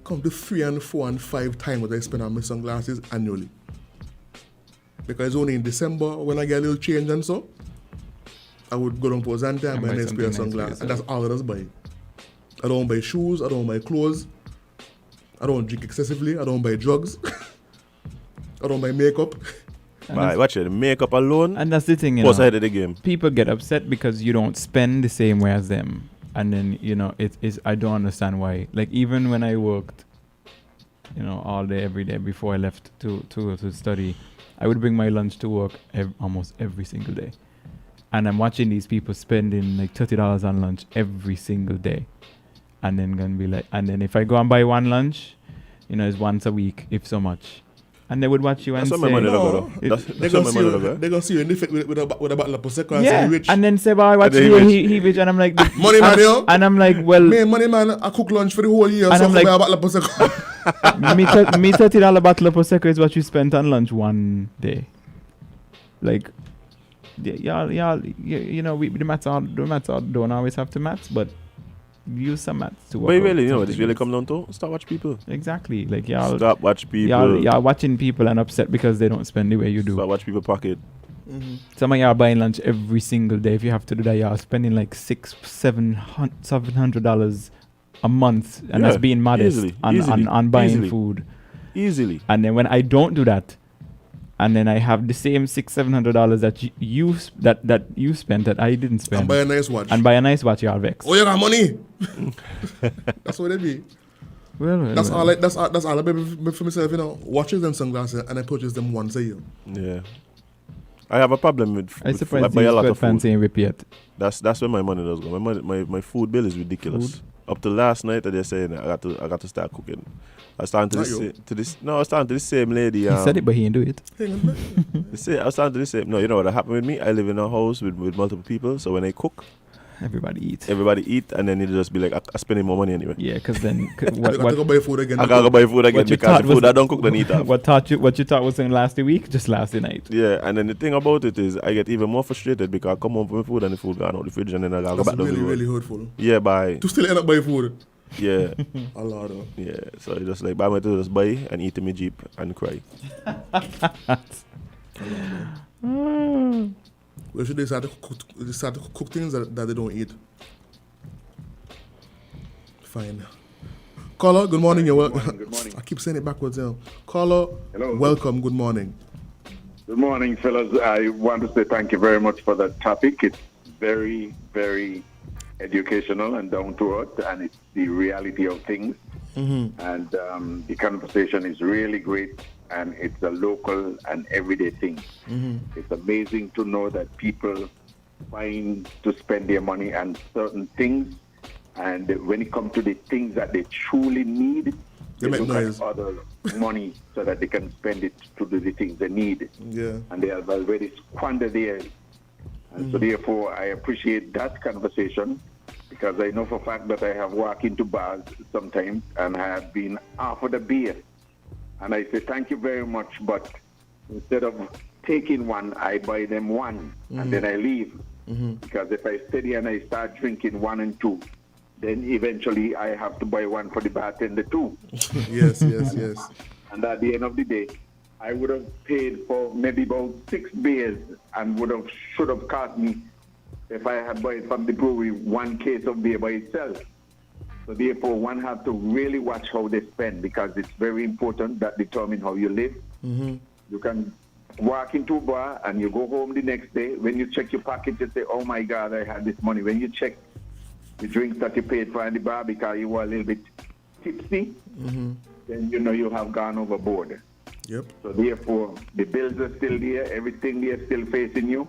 come to 3 and 4 and 5 times what I spend on my sunglasses annually. Because it's only in December when I get a little change and so, I would go down to Zante and buy a nice pair of sunglasses. And that's all I just buy. I don't buy shoes, I don't buy clothes, I don't drink excessively, I don't buy drugs, I don't buy makeup." Right, watch it, makeup alone. And that's the thing, you know. Ahead of the game. People get upset because you don't spend the same way as them. And then, you know, I don't understand why. Like, even when I worked, you know, all day, every day before I left to study, I would bring my lunch to work almost every single day. And I'm watching these people spending like $30 on lunch every single day. And then gonna be like, and then if I go and buy one lunch, you know, it's once a week, if so much. And they would watch you and say, they're gonna see you in the fit with a bottle of Prosecco and say, rich. And then say, well, I watch he rich. And I'm like, money man, yo. And I'm like, well, money man, I cook lunch for the whole year. And so I'm like, a bottle of Prosecco. me $30 bottle of Prosecco is what you spent on lunch one day. Like, y'all, you know, the maths don't always have to maths, but use some maths to work. But really, you know, it's really come down to stop watch people. Exactly. Like y'all stop watch people. Y'all watching people and upset because they don't spend the way you do. Stop watch people pocket. Mm-hmm. Some of y'all buying lunch every single day. If you have to do that, y'all spending like $700 a month, and that's being modest on buying food. Easily. And then when I don't do that, and then I have the same $600-700 that you spent that I didn't spend. And buy a nice watch. And buy a nice watch, y'all vex. Oh, you got money. That's what it be. Well, that's all I buy for myself, you know. Watches and sunglasses, and I purchase them once a year. Yeah. I have a problem with I buy a lot of fancy and repeat. That's where my money does go. My food bill is ridiculous. Food? Up to last night, they're saying I got to start cooking. I was starting to the same lady. He said it, but he didn't do it. I was starting to the same. No, you know what happened with me? I live in a house with multiple people, so when I cook, everybody eat, and then it'll just be like, I'm spending more money anyway. Yeah, because then I gotta go buy food again. I gotta go buy food again because the food I don't cook, don't eat. What you thought was saying last week, just last night. Yeah, and then the thing about it is, I get even more frustrated because I come home from food and the food gone out the fridge, and then I gotta go back to the food. Really hurtful. Yeah, bye. To still end up buying food. Yeah. A lot of. Yeah, so it's just like buy my to just buy and eat in my Jeep and cry. Where should they start to cook things that they don't eat? Fine. Caller, good morning. Good morning. I keep saying it backwards now. Caller, hello. Welcome. Good morning. Good morning, fellas. I want to say thank you very much for that topic. It's very, very educational and down to earth, and it's the reality of things. Mm-hmm. And the conversation is really great, and it's a local and everyday thing. Mm-hmm. It's amazing to know that people find to spend their money on certain things, and when it comes to the things that they truly need, they look at other money so that they can spend it to do the things they need. Yeah. And they have already squandered theirs. And so therefore, I appreciate that conversation, because I know for a fact that I have walked into bars sometimes and I have been offered a beer. And I say, thank you very much, but instead of taking one, I buy them one, and then I leave. Mm-hmm. Because if I stay there and I start drinking 1 and 2, then eventually I have to buy one for the bartender too. Yes. And at the end of the day, I would have paid for maybe about 6 beers and should have cost me, if I had bought from the brewery, 1 case of beer by itself. So therefore, one has to really watch how they spend, because it's very important that determine how you live. Mm-hmm. You can walk into a bar and you go home the next day. When you check your pocket, you say, oh my God, I had this money. When you check the drinks that you paid for in the bar because you were a little bit tipsy, then you know you have gone overboard. Yep. So therefore, the bills are still there, everything there is still facing you,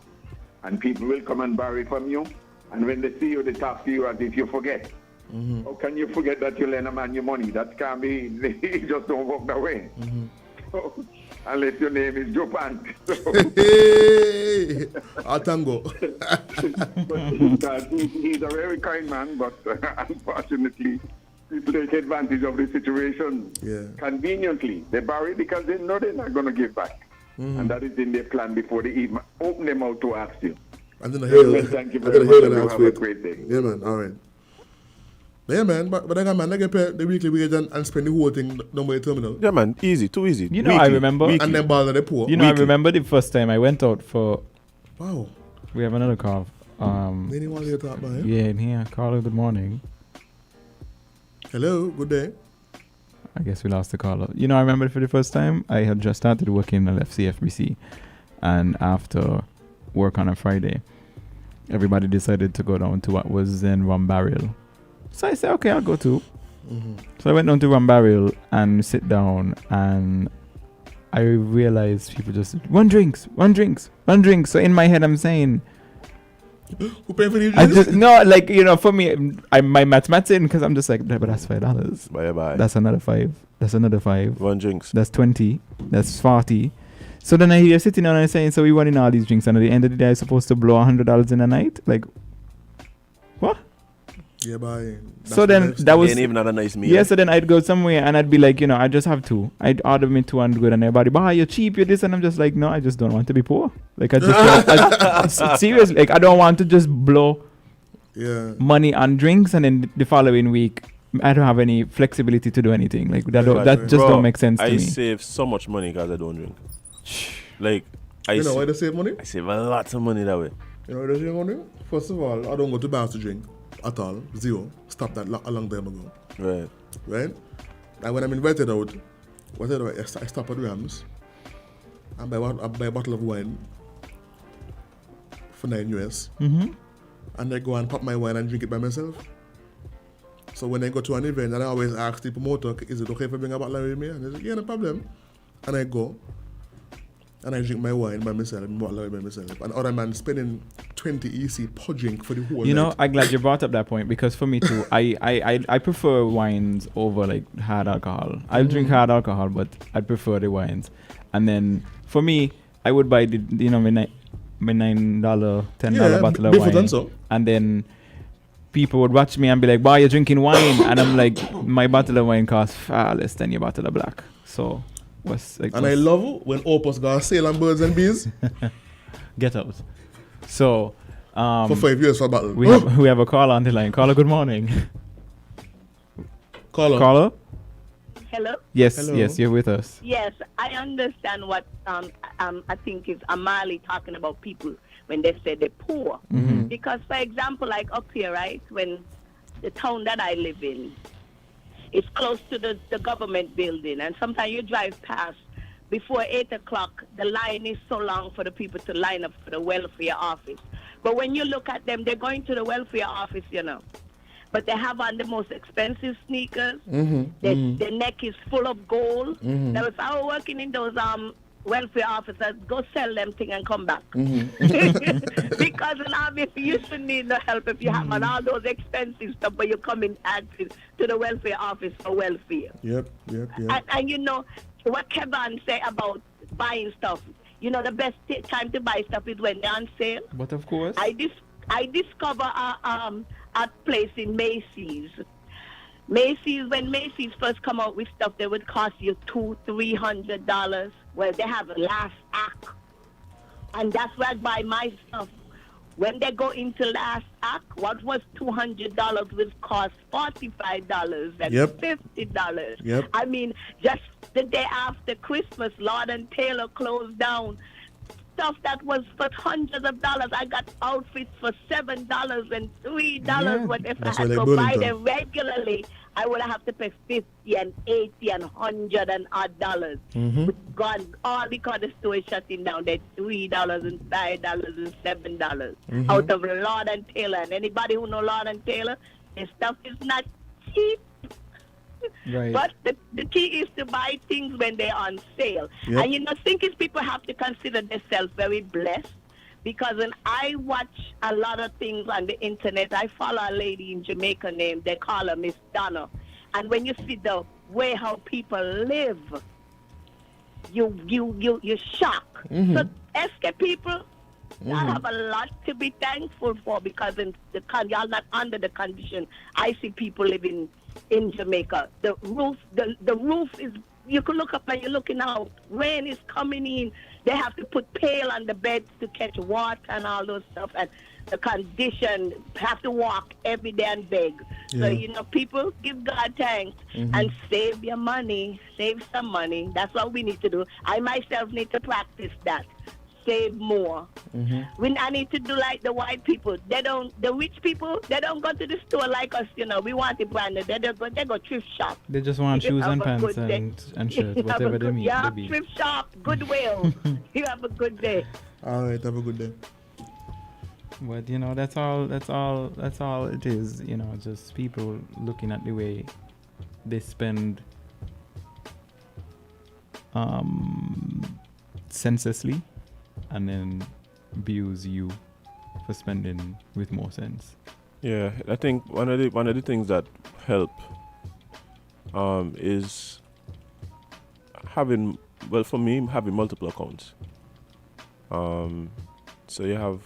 and people will come and borrow from you. And when they see you, they talk to you as if you forget. Mm-hmm. How can you forget that you lend a man your money? That can't be, it just don't work that way. Mm-hmm. So, unless your name is Joe Pant. Hey, Atango. But he's a very kind man, but unfortunately, people take advantage of the situation. Yeah. Conveniently. They borrow because they know they're not going to give back. Mm-hmm. And that is in their plan before they even open them out to ask you. Thank you very much. Have a great day. Yeah, man. All right. Yeah, man, but I get paid the weekly wage and spend the whole thing down by the terminal. Yeah, man, easy, too easy. You know, weekly, I remember. Weekly. And then bother the poor. You know, weekly. I remember the first time I went out for. Wow. We have another call. Anyone here talk about him? Yeah, in here. Caller, good morning. Hello, good day. I guess we lost the caller. You know, I remember for the first time, I had just started working at FCFBC, and after work on a Friday, everybody decided to go down to what was then Rum Barrel. So I said, okay, I'll go too. Mm-hmm. So I went down to Rum Barrel and sit down, and I realized people just one drinks. So in my head, I'm saying, Who pay for the I just no, like for me, my mathematics in because I'm just like, but that's $5. Bye. That's another $5. That's another $5. One drinks. That's 20. That's 40. So then I hear sitting down and saying, so we want in all these drinks, and at the end of the day, I'm supposed to blow $100 in a night, like what? Yeah, bye. So then that was ain't even had a nice meal. Yeah, so then I'd go somewhere and I'd be like, I just have two. I'd order me two and good, and everybody, bah, you're cheap, you're this, and I'm just like, no, I just don't want to be poor. Like I just seriously, like I don't want to just blow money on drinks, and then the following week I don't have any flexibility to do anything. Like that, don't make sense to me. I save so much money because I don't drink. Like why they save money? I save a lot of money that way. You know why they save money? First of all, I don't go to bars to drink. At all, zero. Stop that a long time ago. Right? And when I'm invited out, I stop at Rams and buy a bottle of wine for $9 and I go and pop my wine and drink it by myself. So when I go to an event, and I always ask the promoter, is it okay if I bring a bottle with me? And they say, yeah, no problem. And I go and I drink my wine by myself and bottle by myself. And other man spending 20 EC per drink for the whole night. I'm glad you brought up that point, because for me too, I prefer wines over like hard alcohol. I'll drink hard alcohol, but I prefer the wines. And then for me, I would buy my $9, $10 bottle of wine. So. And then people would watch me and be like, "Boy, you're drinking wine," and I'm like, "My bottle of wine costs far less than your bottle of black." So. I love when Opus got sale on birds and bees. Get out. So for 5 years for a battle. We have a caller on the line. Caller, good morning. Caller? Hello? Yes, Hello. Yes, you're with us. Yes, I understand what I think is Amali talking about people when they say they're poor. Mm-hmm. Because, for example, like up here, right, when the town that I live in, it's close to the government building, and sometimes you drive past before 8 o'clock, the line is so long for the people to line up for the welfare office. But when you look at them, they're going to the welfare office, but they have on the most expensive sneakers. Their neck is full of gold. Now, if I were working in those welfare officers, go sell them thing and come back. Because obviously you should need no help if you have on all those expensive stuff, but you come in to the welfare office for welfare. Yep. And what Kevon said about buying stuff, the best time to buy stuff is when they're on sale. But of course. I discover a place in Macy's. When Macy's first come out with stuff, they would cost you $200-$300. Well, they have a last act, and that's where I buy my stuff. When they go into last act, what was $200 would cost $45 and $50. Yep. I mean, just the day after Christmas, Lord and Taylor closed down. Stuff that was for hundreds of dollars. I got outfits for $7 and $3. But if I had to buy them regularly, I would have to pay $50 and $80 and $100 and odd dollars. Gone all because the store is shutting down. They're $3 and $5 and $7 out of Lord and Taylor. And anybody who know Lord and Taylor, their stuff is not cheap. Right. But the key is to buy things when they're on sale. Yep. And thinking people have to consider themselves very blessed, because when I watch a lot of things on the internet, I follow a lady in Jamaica named, they call her Miss Donna. And when you see the way how people live, you shock. So SK people, I have a lot to be thankful for, because y'all not under the condition I see people living in Jamaica. The roof is, you can look up and you're looking out. Rain is coming in. They have to put pail on the beds to catch water and all those stuff. And the condition, have to walk every day and beg. So, people, give God thanks and save your money. Save some money. That's what we need to do. I myself need to practice that. Save more. I need to do like the white people. The rich people, they don't go to the store like us, we want it branded. They go thrift shop. They just want shoes and pants and shirts, whatever they mean. Yeah, thrift shop, Goodwill. You have a good day. All right, have a good day. But that's all it is. Just people looking at the way they spend senselessly, and then abuse you for for spending with more sense. Yeah, I think one of the things that help is having multiple accounts. So you have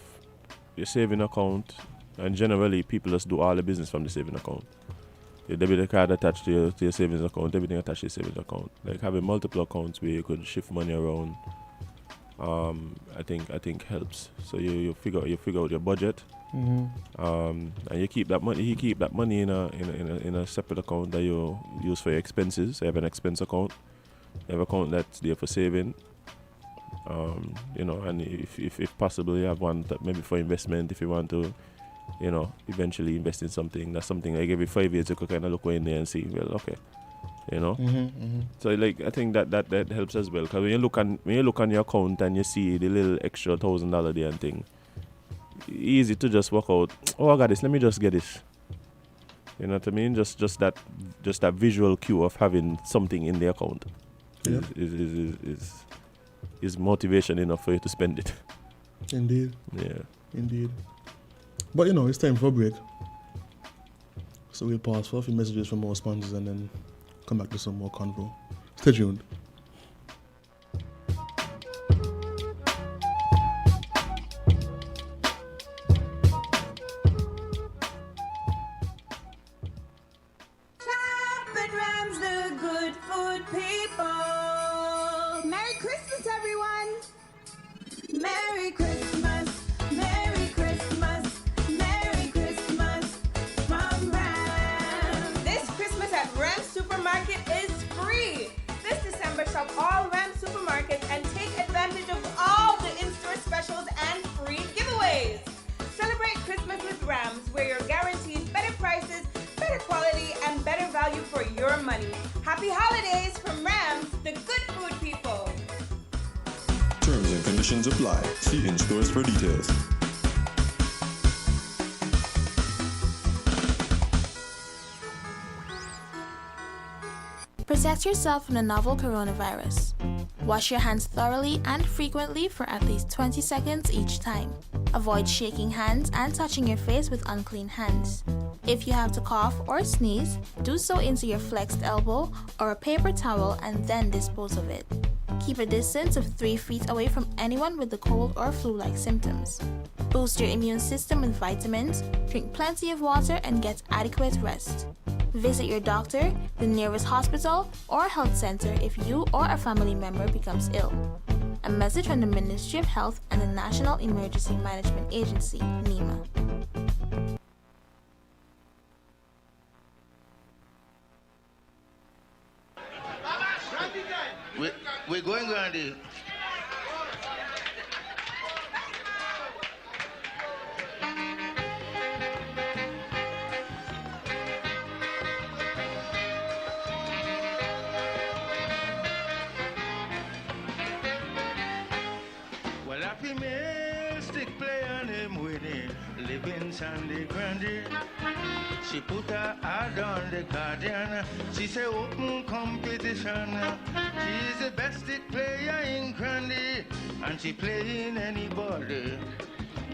your saving account, and generally people just do all the business from the saving account. Your debit card attached to your savings account, everything attached to your savings account. Like having multiple accounts where you could shift money around, I think helps. So you figure out your budget, and you keep that money in a separate account that you use for your expenses. So you have an expense account, you have an account that's there for saving. And if possible, you have one that maybe for investment if you want to, eventually invest in something. That's something like every 5 years you could kind of look in there and see, well, okay, So like I think that helps as well, because when you look on your account and you see the little extra $1,000 there and thing, easy to just work out. Oh, I got this. Let me just get this. You know what I mean? Just that visual cue of having something in the account is motivation enough for you to spend it. Indeed. Yeah. Indeed. But it's time for a break. So we'll pause for a few messages from our sponsors and then come back to some more convo. Stay tuned. Apply. See in stores for details. Protect yourself from the novel coronavirus. Wash your hands thoroughly and frequently for at least 20 seconds each time. Avoid shaking hands and touching your face with unclean hands. If you have to cough or sneeze, do so into your flexed elbow or a paper towel and then dispose of it. Keep a distance of 3 feet away from anyone with the cold or flu-like symptoms. Boost your immune system with vitamins, drink plenty of water, and get adequate rest. Visit your doctor, the nearest hospital, or health center if you or a family member becomes ill. A message from the Ministry of Health and the National Emergency Management Agency, NEMA. We're going around here. Well, a female stick player named Winnie live in Sandy Grande. She put her ad on the Guardian. She say open competition. She's the best stick player in Grande, and she playing anybody.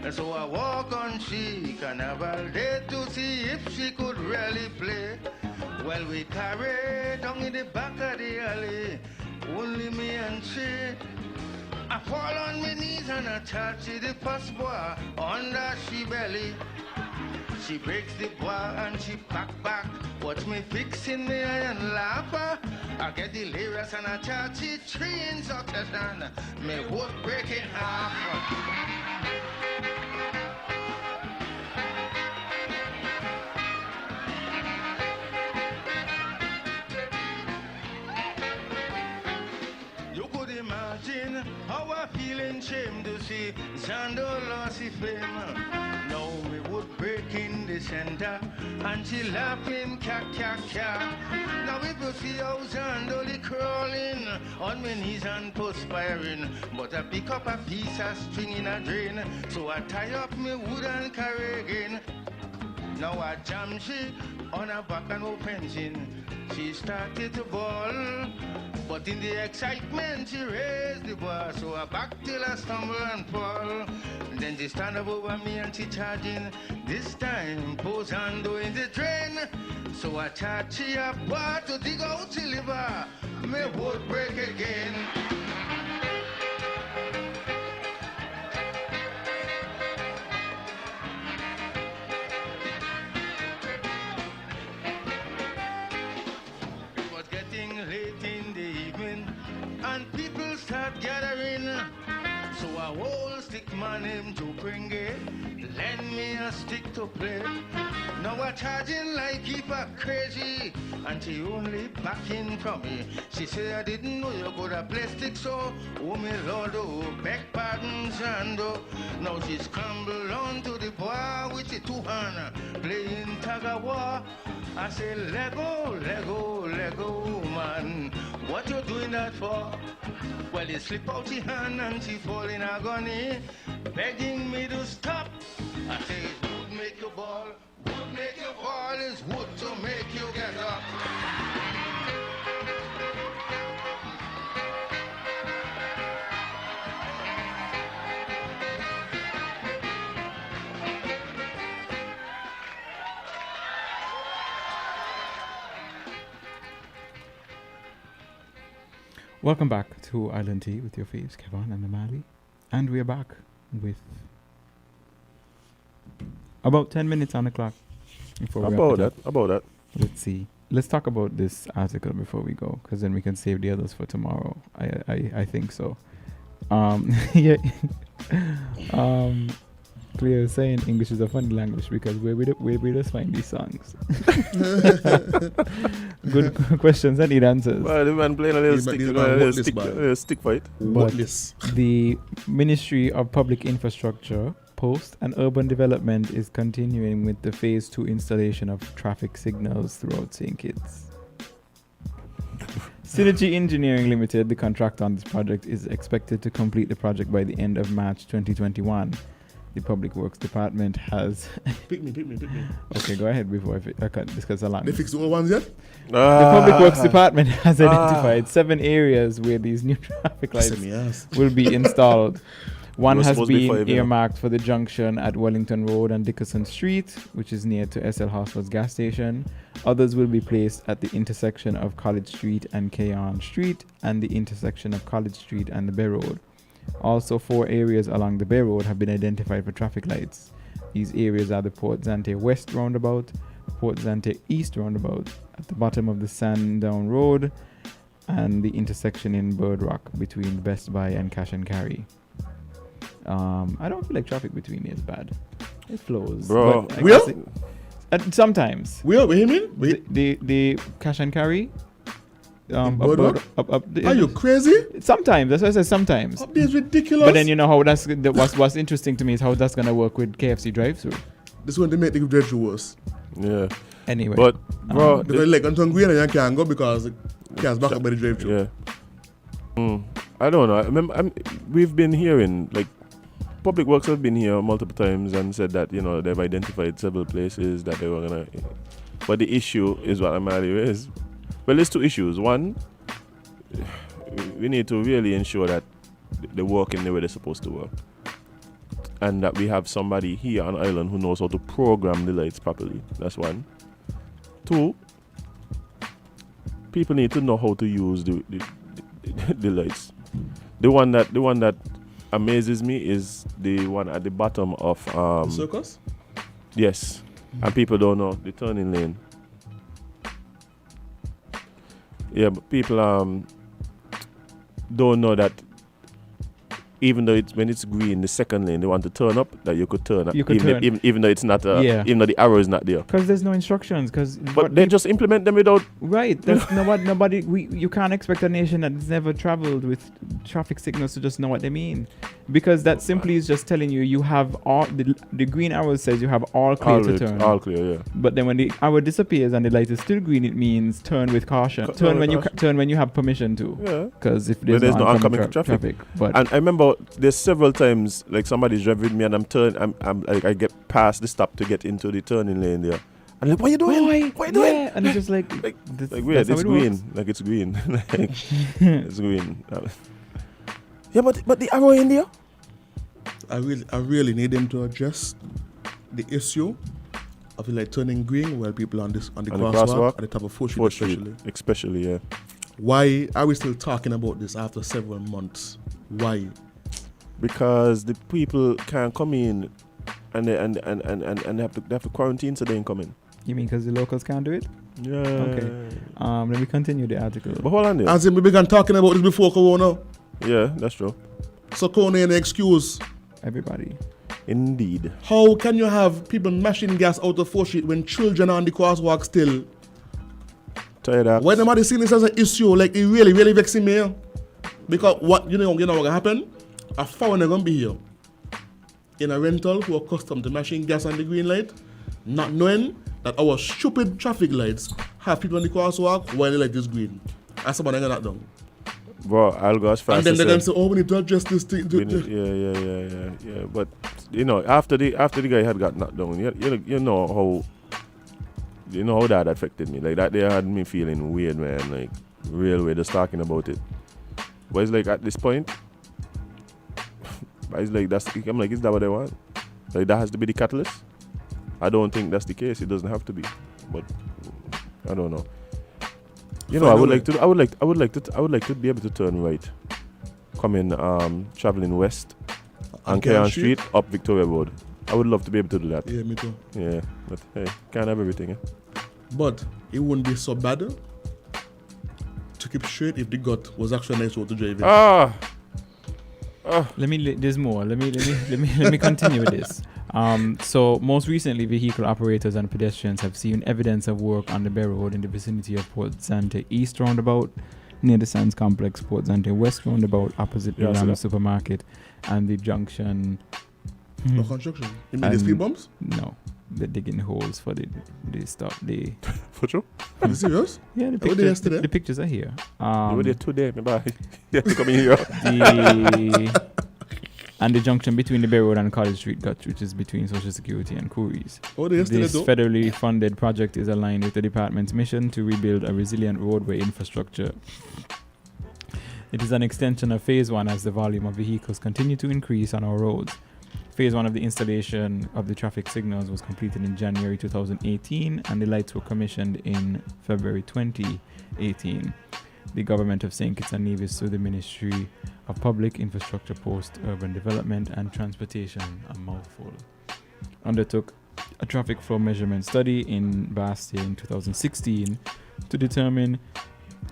And so I walk on she carnival day to see if she could really play. Well, we carry down in the back of the alley, only me and she. I fall on my knees and I touch the first boy under she belly. She breaks the bar and she back. Watch me fixing me and laugh. I get delirious and I touch it 3 in succession. Me would break it off. You could imagine how I feel in shame to see Zando lost his fame. Now we would break in the center and she laughing, ca. Now we could see how Zando crawling on my knees and perspiring. But I pick up a piece of string in a drain, so I tie up me wood and carry again. Now I jam she on her back and no fencing. she started to bawl. But in the excitement, she raised the bar, so I back till I stumble and fall. Then she stand up over me and she charging. This time, pose hand in the drain. So I charge she a bar to dig out the liver. May boat break again. It was getting late in the evening, and people start gathering. So a whole stick man named Joe Pringle lend me a stick to play. Now I charging like keep her crazy, and she only backing from me. She say I didn't know you could have play stick, so oh me lord, oh beg pardon, Shando. Now she scramble onto the bar with the two hand playing tag of war. I say Lego, Lego, Lego man, what you doing that for? Well, it slip out the hand and she fall in agony, begging me to stop. I say it would make you ball, would make you fall, is wood to make you get up. Welcome back to Island Tea with your faves, Kevon and Amali. And we are back with about 10 minutes on the clock. About that. Let's see. Let's talk about this article before we go, because then we can save the others for tomorrow. I think so. Yeah. Clear saying English is a funny language because where we just find these songs. Good questions. I need answers. Well, the man playing a little stick fight. But the Ministry of Public Infrastructure, Post and Urban Development is continuing with the Phase 2 installation of traffic signals throughout St Kitts. Synergy Engineering Limited, the contractor on this project, is expected to complete the project by the end of March 2021. The Public Works Department has... Pick me. Okay, go ahead before I can discuss a lot. They fixed the old ones yet? The Public Works Department has identified 7 areas where these new traffic lights will be installed. One has been earmarked for the junction at Wellington Road and Dickerson Street, which is near to SL Hospital's gas station. Others will be placed at the intersection of College Street and Keon Street and the intersection of College Street and the Bay Road. Also, 4 areas along the Bay Road have been identified for traffic lights. These areas are the Port Zante West Roundabout, Port Zante East Roundabout, at the bottom of the Sandown Road, and the intersection in Bird Rock between Best Buy and Cash and Carry. I don't feel like traffic between me is bad. It flows. Bro, sometimes. What do you mean? The Cash and Carry. Are you crazy? Sometimes. That's why I said sometimes. Up there is ridiculous. But then you know how what's interesting to me is how that's gonna work with KFC drive-through. This one they make the drive-through worse. Yeah. Anyway. But bro, because like on Green and you can't go because the car's back up by the drive-through. Yeah. I don't know. I remember we've been hearing like Public Works have been here multiple times and said that they've identified several places that they were gonna. But the issue is what Amali is. Well, there's 2 issues. One, we need to really ensure that they work in the way they're supposed to work. And that we have somebody here on island who knows how to program the lights properly. That's one. 2, people need to know how to use the lights. The one that amazes me is the one at the bottom of Circus? Yes. And people don't know the turning lane. Yeah, but people don't know that even though when it's green, the second lane, they want to turn up, that you could turn up. Even though it's not, even though the arrow is not there. Because there's no instructions. But they just implement them without... Right. There's nobody... You can't expect a nation that's never traveled with traffic signals to just know what they mean. Because that simply is just telling you have all... The green arrow says you have all clear to turn. All clear, yeah. But then when the arrow disappears and the light is still green, it means turn with caution. Turn when you have permission to. Yeah. Because if there's no oncoming traffic. But and I remember there's several times like somebody's driving me and I'm like I get past the stop to get into the turning lane there, And like, what you doing? Why? What you doing? Yeah. And it's just like weird. It's green. Like it's green. Like it's green. Yeah, but the arrow in there. I really need them to address the issue of like turning green while people on the crosswalk at the top of 4th Street especially, yeah. Why are we still talking about this after several months? Why? Because the people can't come in and they have to quarantine, so they ain't coming. You mean because the locals can't do it? Yeah. Okay. Let me continue the article. But hold on there. As in, we began talking about this before Corona. Yeah, that's true. So Corona ain't an excuse. Everybody. Indeed. How can you have people mashing gas out of 4th Street when children are on the crosswalk still? Tired of. Why nobody seeing this as an issue? Like, it really, really vexing me. Because what you know what gonna happen? A foreigner gonna be here in a rental who are accustomed to mashing gas on the green light, not knowing that our stupid traffic lights have people on the crosswalk while the light is green. And somebody gonna knock down. Bro, I'll go as fast and then as they're gonna say, "Oh, we need to address this thing." Yeah. But you know, after the guy had got knocked down, you know how that affected me. Like that, they had me feeling weird, man. Like real weird, just talking about it. But it's like at this point, it's like I'm like, is that what I want? Like that has to be the catalyst. I don't think that's the case. It doesn't have to be, but I don't know. You know, I would like to be able to turn right, coming traveling west on Keon Street up Victoria Road. I would love to be able to do that. Yeah, me too. Yeah, but hey, can't have everything. Eh? But it wouldn't be so bad to keep straight if the gut was actually a nice road to drive in. There's more. Let me continue with this. So most recently, vehicle operators and pedestrians have seen evidence of work on the Bay Road in the vicinity of Port Zante East Roundabout, near the Sands Complex, Port Zante West Roundabout, opposite the Ram Supermarket, and the junction. No construction. You mean the speed bumps? No, they're digging holes for the stuff. For true? Are you serious? Yeah, the pictures are here. You were there today, bye. You have to come in here. And the junction between the Bay Road and College Street Gut, which is between Social Security and Couriers. This federally funded project is aligned with the department's mission to rebuild a resilient roadway infrastructure. It is an extension of Phase 1 as the volume of vehicles continue to increase on our roads. Phase 1 of the installation of the traffic signals was completed in January 2018 and the lights were commissioned in February 2018. The government of St Kitts and Nevis, through the Ministry of Public Infrastructure, Post-Urban Development and Transportation, a mouthful, undertook a traffic flow measurement study in Bastia in 2016 to determine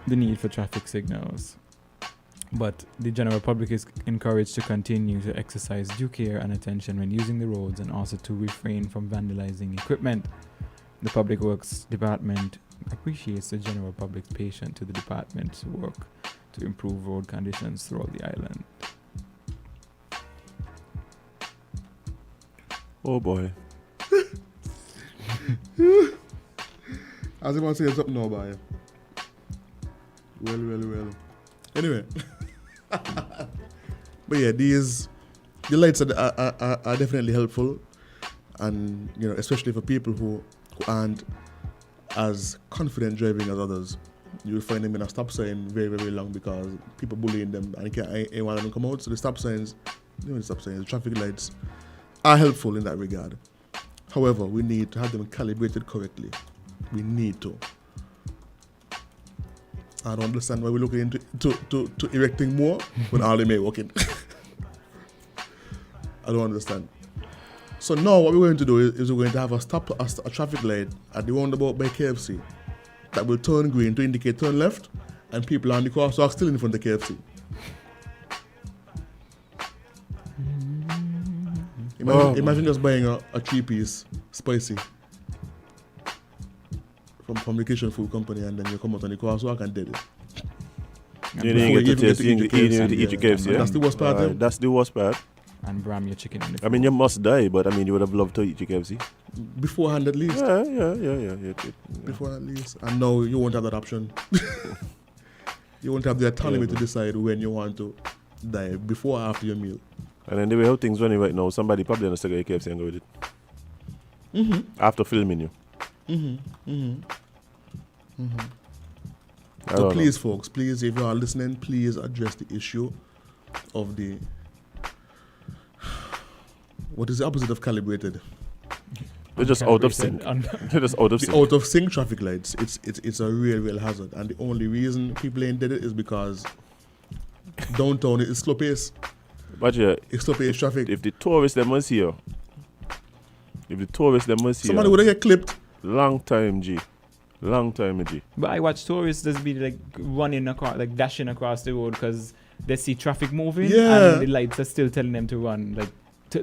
the need for traffic signals. But the general public is encouraged to continue to exercise due care and attention when using the roads and also to refrain from vandalizing equipment. The Public Works Department appreciates the general public's patience to the department's work to improve road conditions throughout the island. Oh boy. As I want to say something now about it. Well. Anyway. But yeah, the lights are definitely helpful, and you know, especially for people who aren't as confident driving as others. You will find them in a stop sign very, very long because people bullying them and ain't want them to come out. So the stop signs, the traffic lights are helpful in that regard. However, we need to have them calibrated correctly. We need to. I don't understand why we're looking into to erecting more when all they may working. I don't understand. So now what we're going to do is we're going to have a traffic light at the roundabout by KFC that will turn green to indicate turn left, and people on the crosswalk still in front of KFC. Imagine just buying a 3-piece spicy from the kitchen food company, and then you come out on the crosswalk and did it. You didn't get to taste, you didn't eat your KFC. That's the worst part. That's the worst part. And bram your chicken in the food. I mean, you must die, but I mean, you would have loved to eat your KFC. Beforehand, at least. Yeah. Beforehand, at least. And now you won't have that option. You won't have the autonomy to decide when you want to die, before or after your meal. And then the way how things running right now, somebody probably going to take a KFC and go with it. Mm-hmm. After filming you. So please, folks, please, if you are listening, please address the issue of the, what is the opposite of calibrated? They're just out of sync. They're just out of sync. Out of sync traffic lights. It's a real hazard, and the only reason people ain't did it is because downtown is slow pace. But yeah, it's slow pace traffic. If the tourists them was here, somebody would have get clipped. Long time, G. But I watch tourists just be like running across, like dashing across the road because they see traffic moving and the lights are still telling them to run, like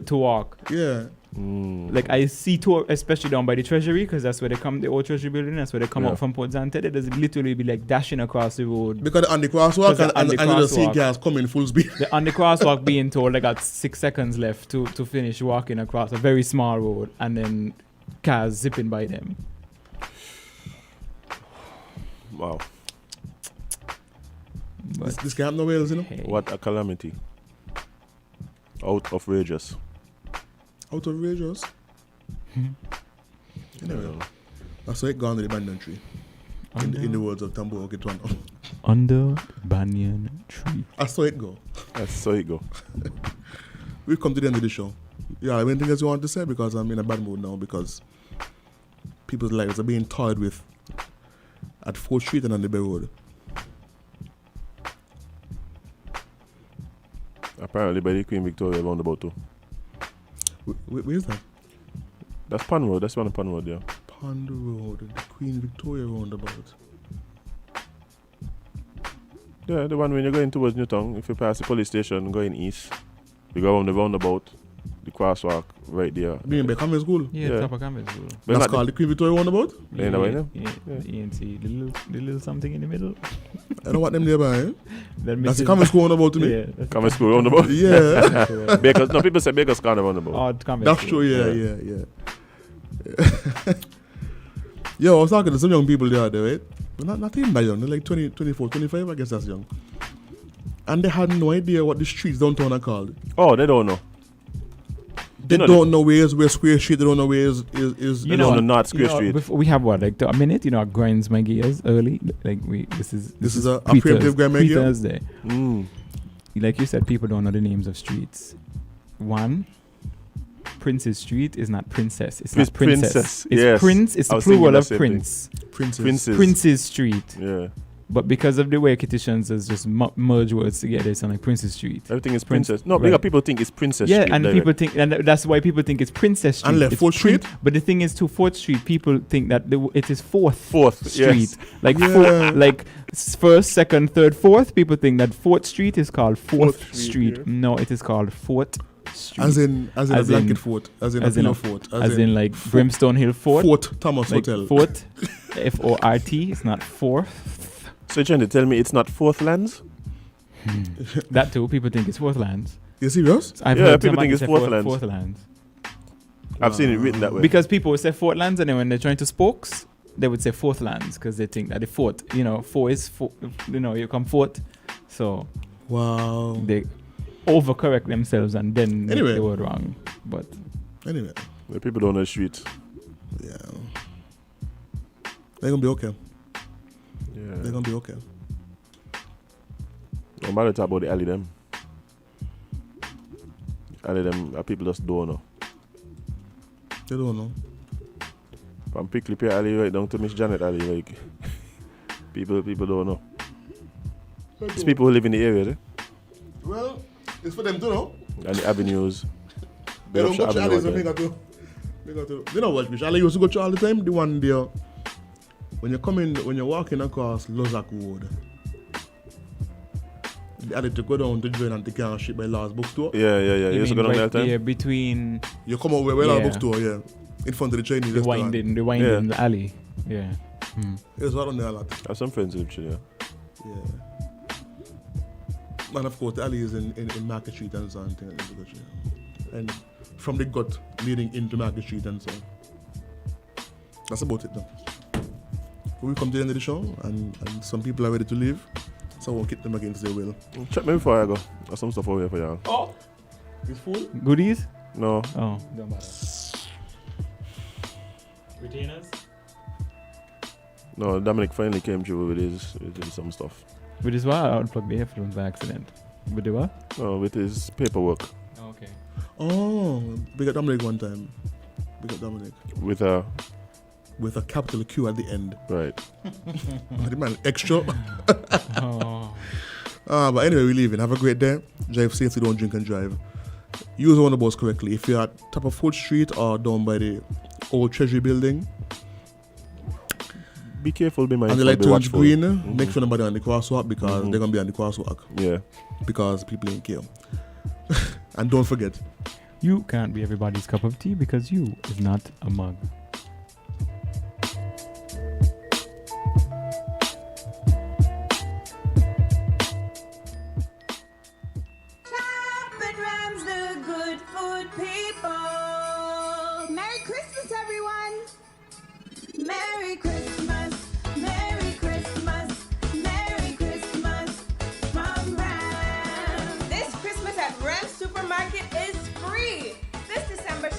to walk. Yeah. Like I see tour, especially down by the Treasury, because that's where they come, the old Treasury building. That's where they come out from Port Zante. They just literally be like dashing across the road because on the crosswalk and you see cars coming full speed. On the crosswalk, being told they got 6 seconds left to finish walking across a very small road, and then cars zipping by them. Wow. This can't have no wheels, you know. Hey. What a calamity. Outrageous. Outrageous. Anyway, that's why it gone to the banyan tree. In the words of Tambo Oketwano. Under banyan tree. That's how it go. We've come to the end of the show. Yeah, anything else you want to say? Because I'm in a bad mood now because people's lives are being toyed with at 4th Street and on the Bay Road. Apparently by the Queen Victoria roundabout too. Where is that? That's Pan Road. That's one of Pan Road, yeah. Pan Road, the Queen Victoria roundabout. Yeah, the one when you're going towards Newtown, if you pass the police station going east, you go around the roundabout, the crosswalk right there. Being by Campbell School? Yeah, top of Campbell School. That's called the Queen Victoria roundabout? Yeah, the ENT, the little something in the middle. I know what them there by, eh? That's the Campbell School roundabout to me. Yeah, Campbell School roundabout? Yeah. Bakers, no, people say Bakers Corner roundabout. Oh, that's true, yeah. Yo, I was talking to some young people the other day, right? Not even that young, they're like 20, 24, 25, I guess that's young. And they had no idea what the streets downtown are called. Oh, they don't know. They don't know where Square Street, they don't know where is you know, the North Square Street. We have what, like a minute, our grinds my gears early. Like this is a preemptive grind my gear? Thursday. Like you said, people don't know the names of streets. One, Princess Street is not princess. It's not princess. It's yes. Prince. It's the plural of prince. Princess Street. Yeah. But because of the way Kittitians has just merge words together, it's like Princess Street. Everything is Princess. No, right. People think it's Princess Street. Yeah, and people think, and that's why people think it's Princess Street. And left 4th Street. But the thing is, to 4th Street, people think that it is 4th Street. Yes. Like like first, second, third, fourth. People think that 4th Street is called 4th Street. Yeah. No, it is called 4th Street. As in a blanket fort. As in a pillow fort. As in like Brimstone Hill Fort. Fort Thomas like Hotel. Fort. Fort. It's not 4th. So you're trying to tell me it's not 4th Lands? That too. People think it's 4th Lands. You serious? I've heard people think it's 4th Lands. 4th Lands. I've seen it written that way. Because people would say 4th Lands, and then when they're trying to spokes, they would say 4th Lands because they think that the 4th, 4 is 4, you come 4th. So wow, they overcorrect themselves and then make the word wrong. But anyway, the people don't know the street. Yeah, they're gonna be okay. Yeah. They're gonna be okay. I'm about to talk about the alley them. Alley them, people just don't know. They don't know. From Pickley Pier alley right down to Miss Janet alley, like people don't know. It's people who live in the area, eh? Well, it's for them to know. And the avenues. They don't go to alleys and they got to. They don't watch me. Alley used to go to all the time. The one there. When you're walking across Lozak Road, the alley to go down to join and take care of shit by Last Bookstore. Yeah. You used to go down there all the time? Yeah, between... You come out where Last Bookstore, yeah. In front of the Chinese restaurant. The winding the alley. Yeah. It was right on there a lot. I have some friends who live there. Yeah. And of course, the alley is in Market Street and so on. And from the gut leading into Market Street and so on. That's about it though. We come to the end of the show, and some people are ready to leave, so I won't keep them against their will. Check me before I go. There's some stuff over here for y'all. Oh! It's full? Goodies? No. Oh. Don't matter. Retainers? No, Dominic finally came through with his some stuff. With his what? I unplugged the headphones by accident. With the what? No, with his paperwork. Okay. Oh, we got Dominic one time. We got Dominic. With a capital Q at the end. Right. The man extra. Oh. But anyway, we're leaving. Have a great day. Drive safely, don't drink and drive. Use one of the bus correctly. If you're at top of Fourth Street or down by the old Treasury building, be careful, be mindful. and the light turns green, Mm-hmm. make sure nobody on the crosswalk because they're going to be on the crosswalk. Yeah. Because people ain't care. And don't forget, you can't be everybody's cup of tea because you is not a mug.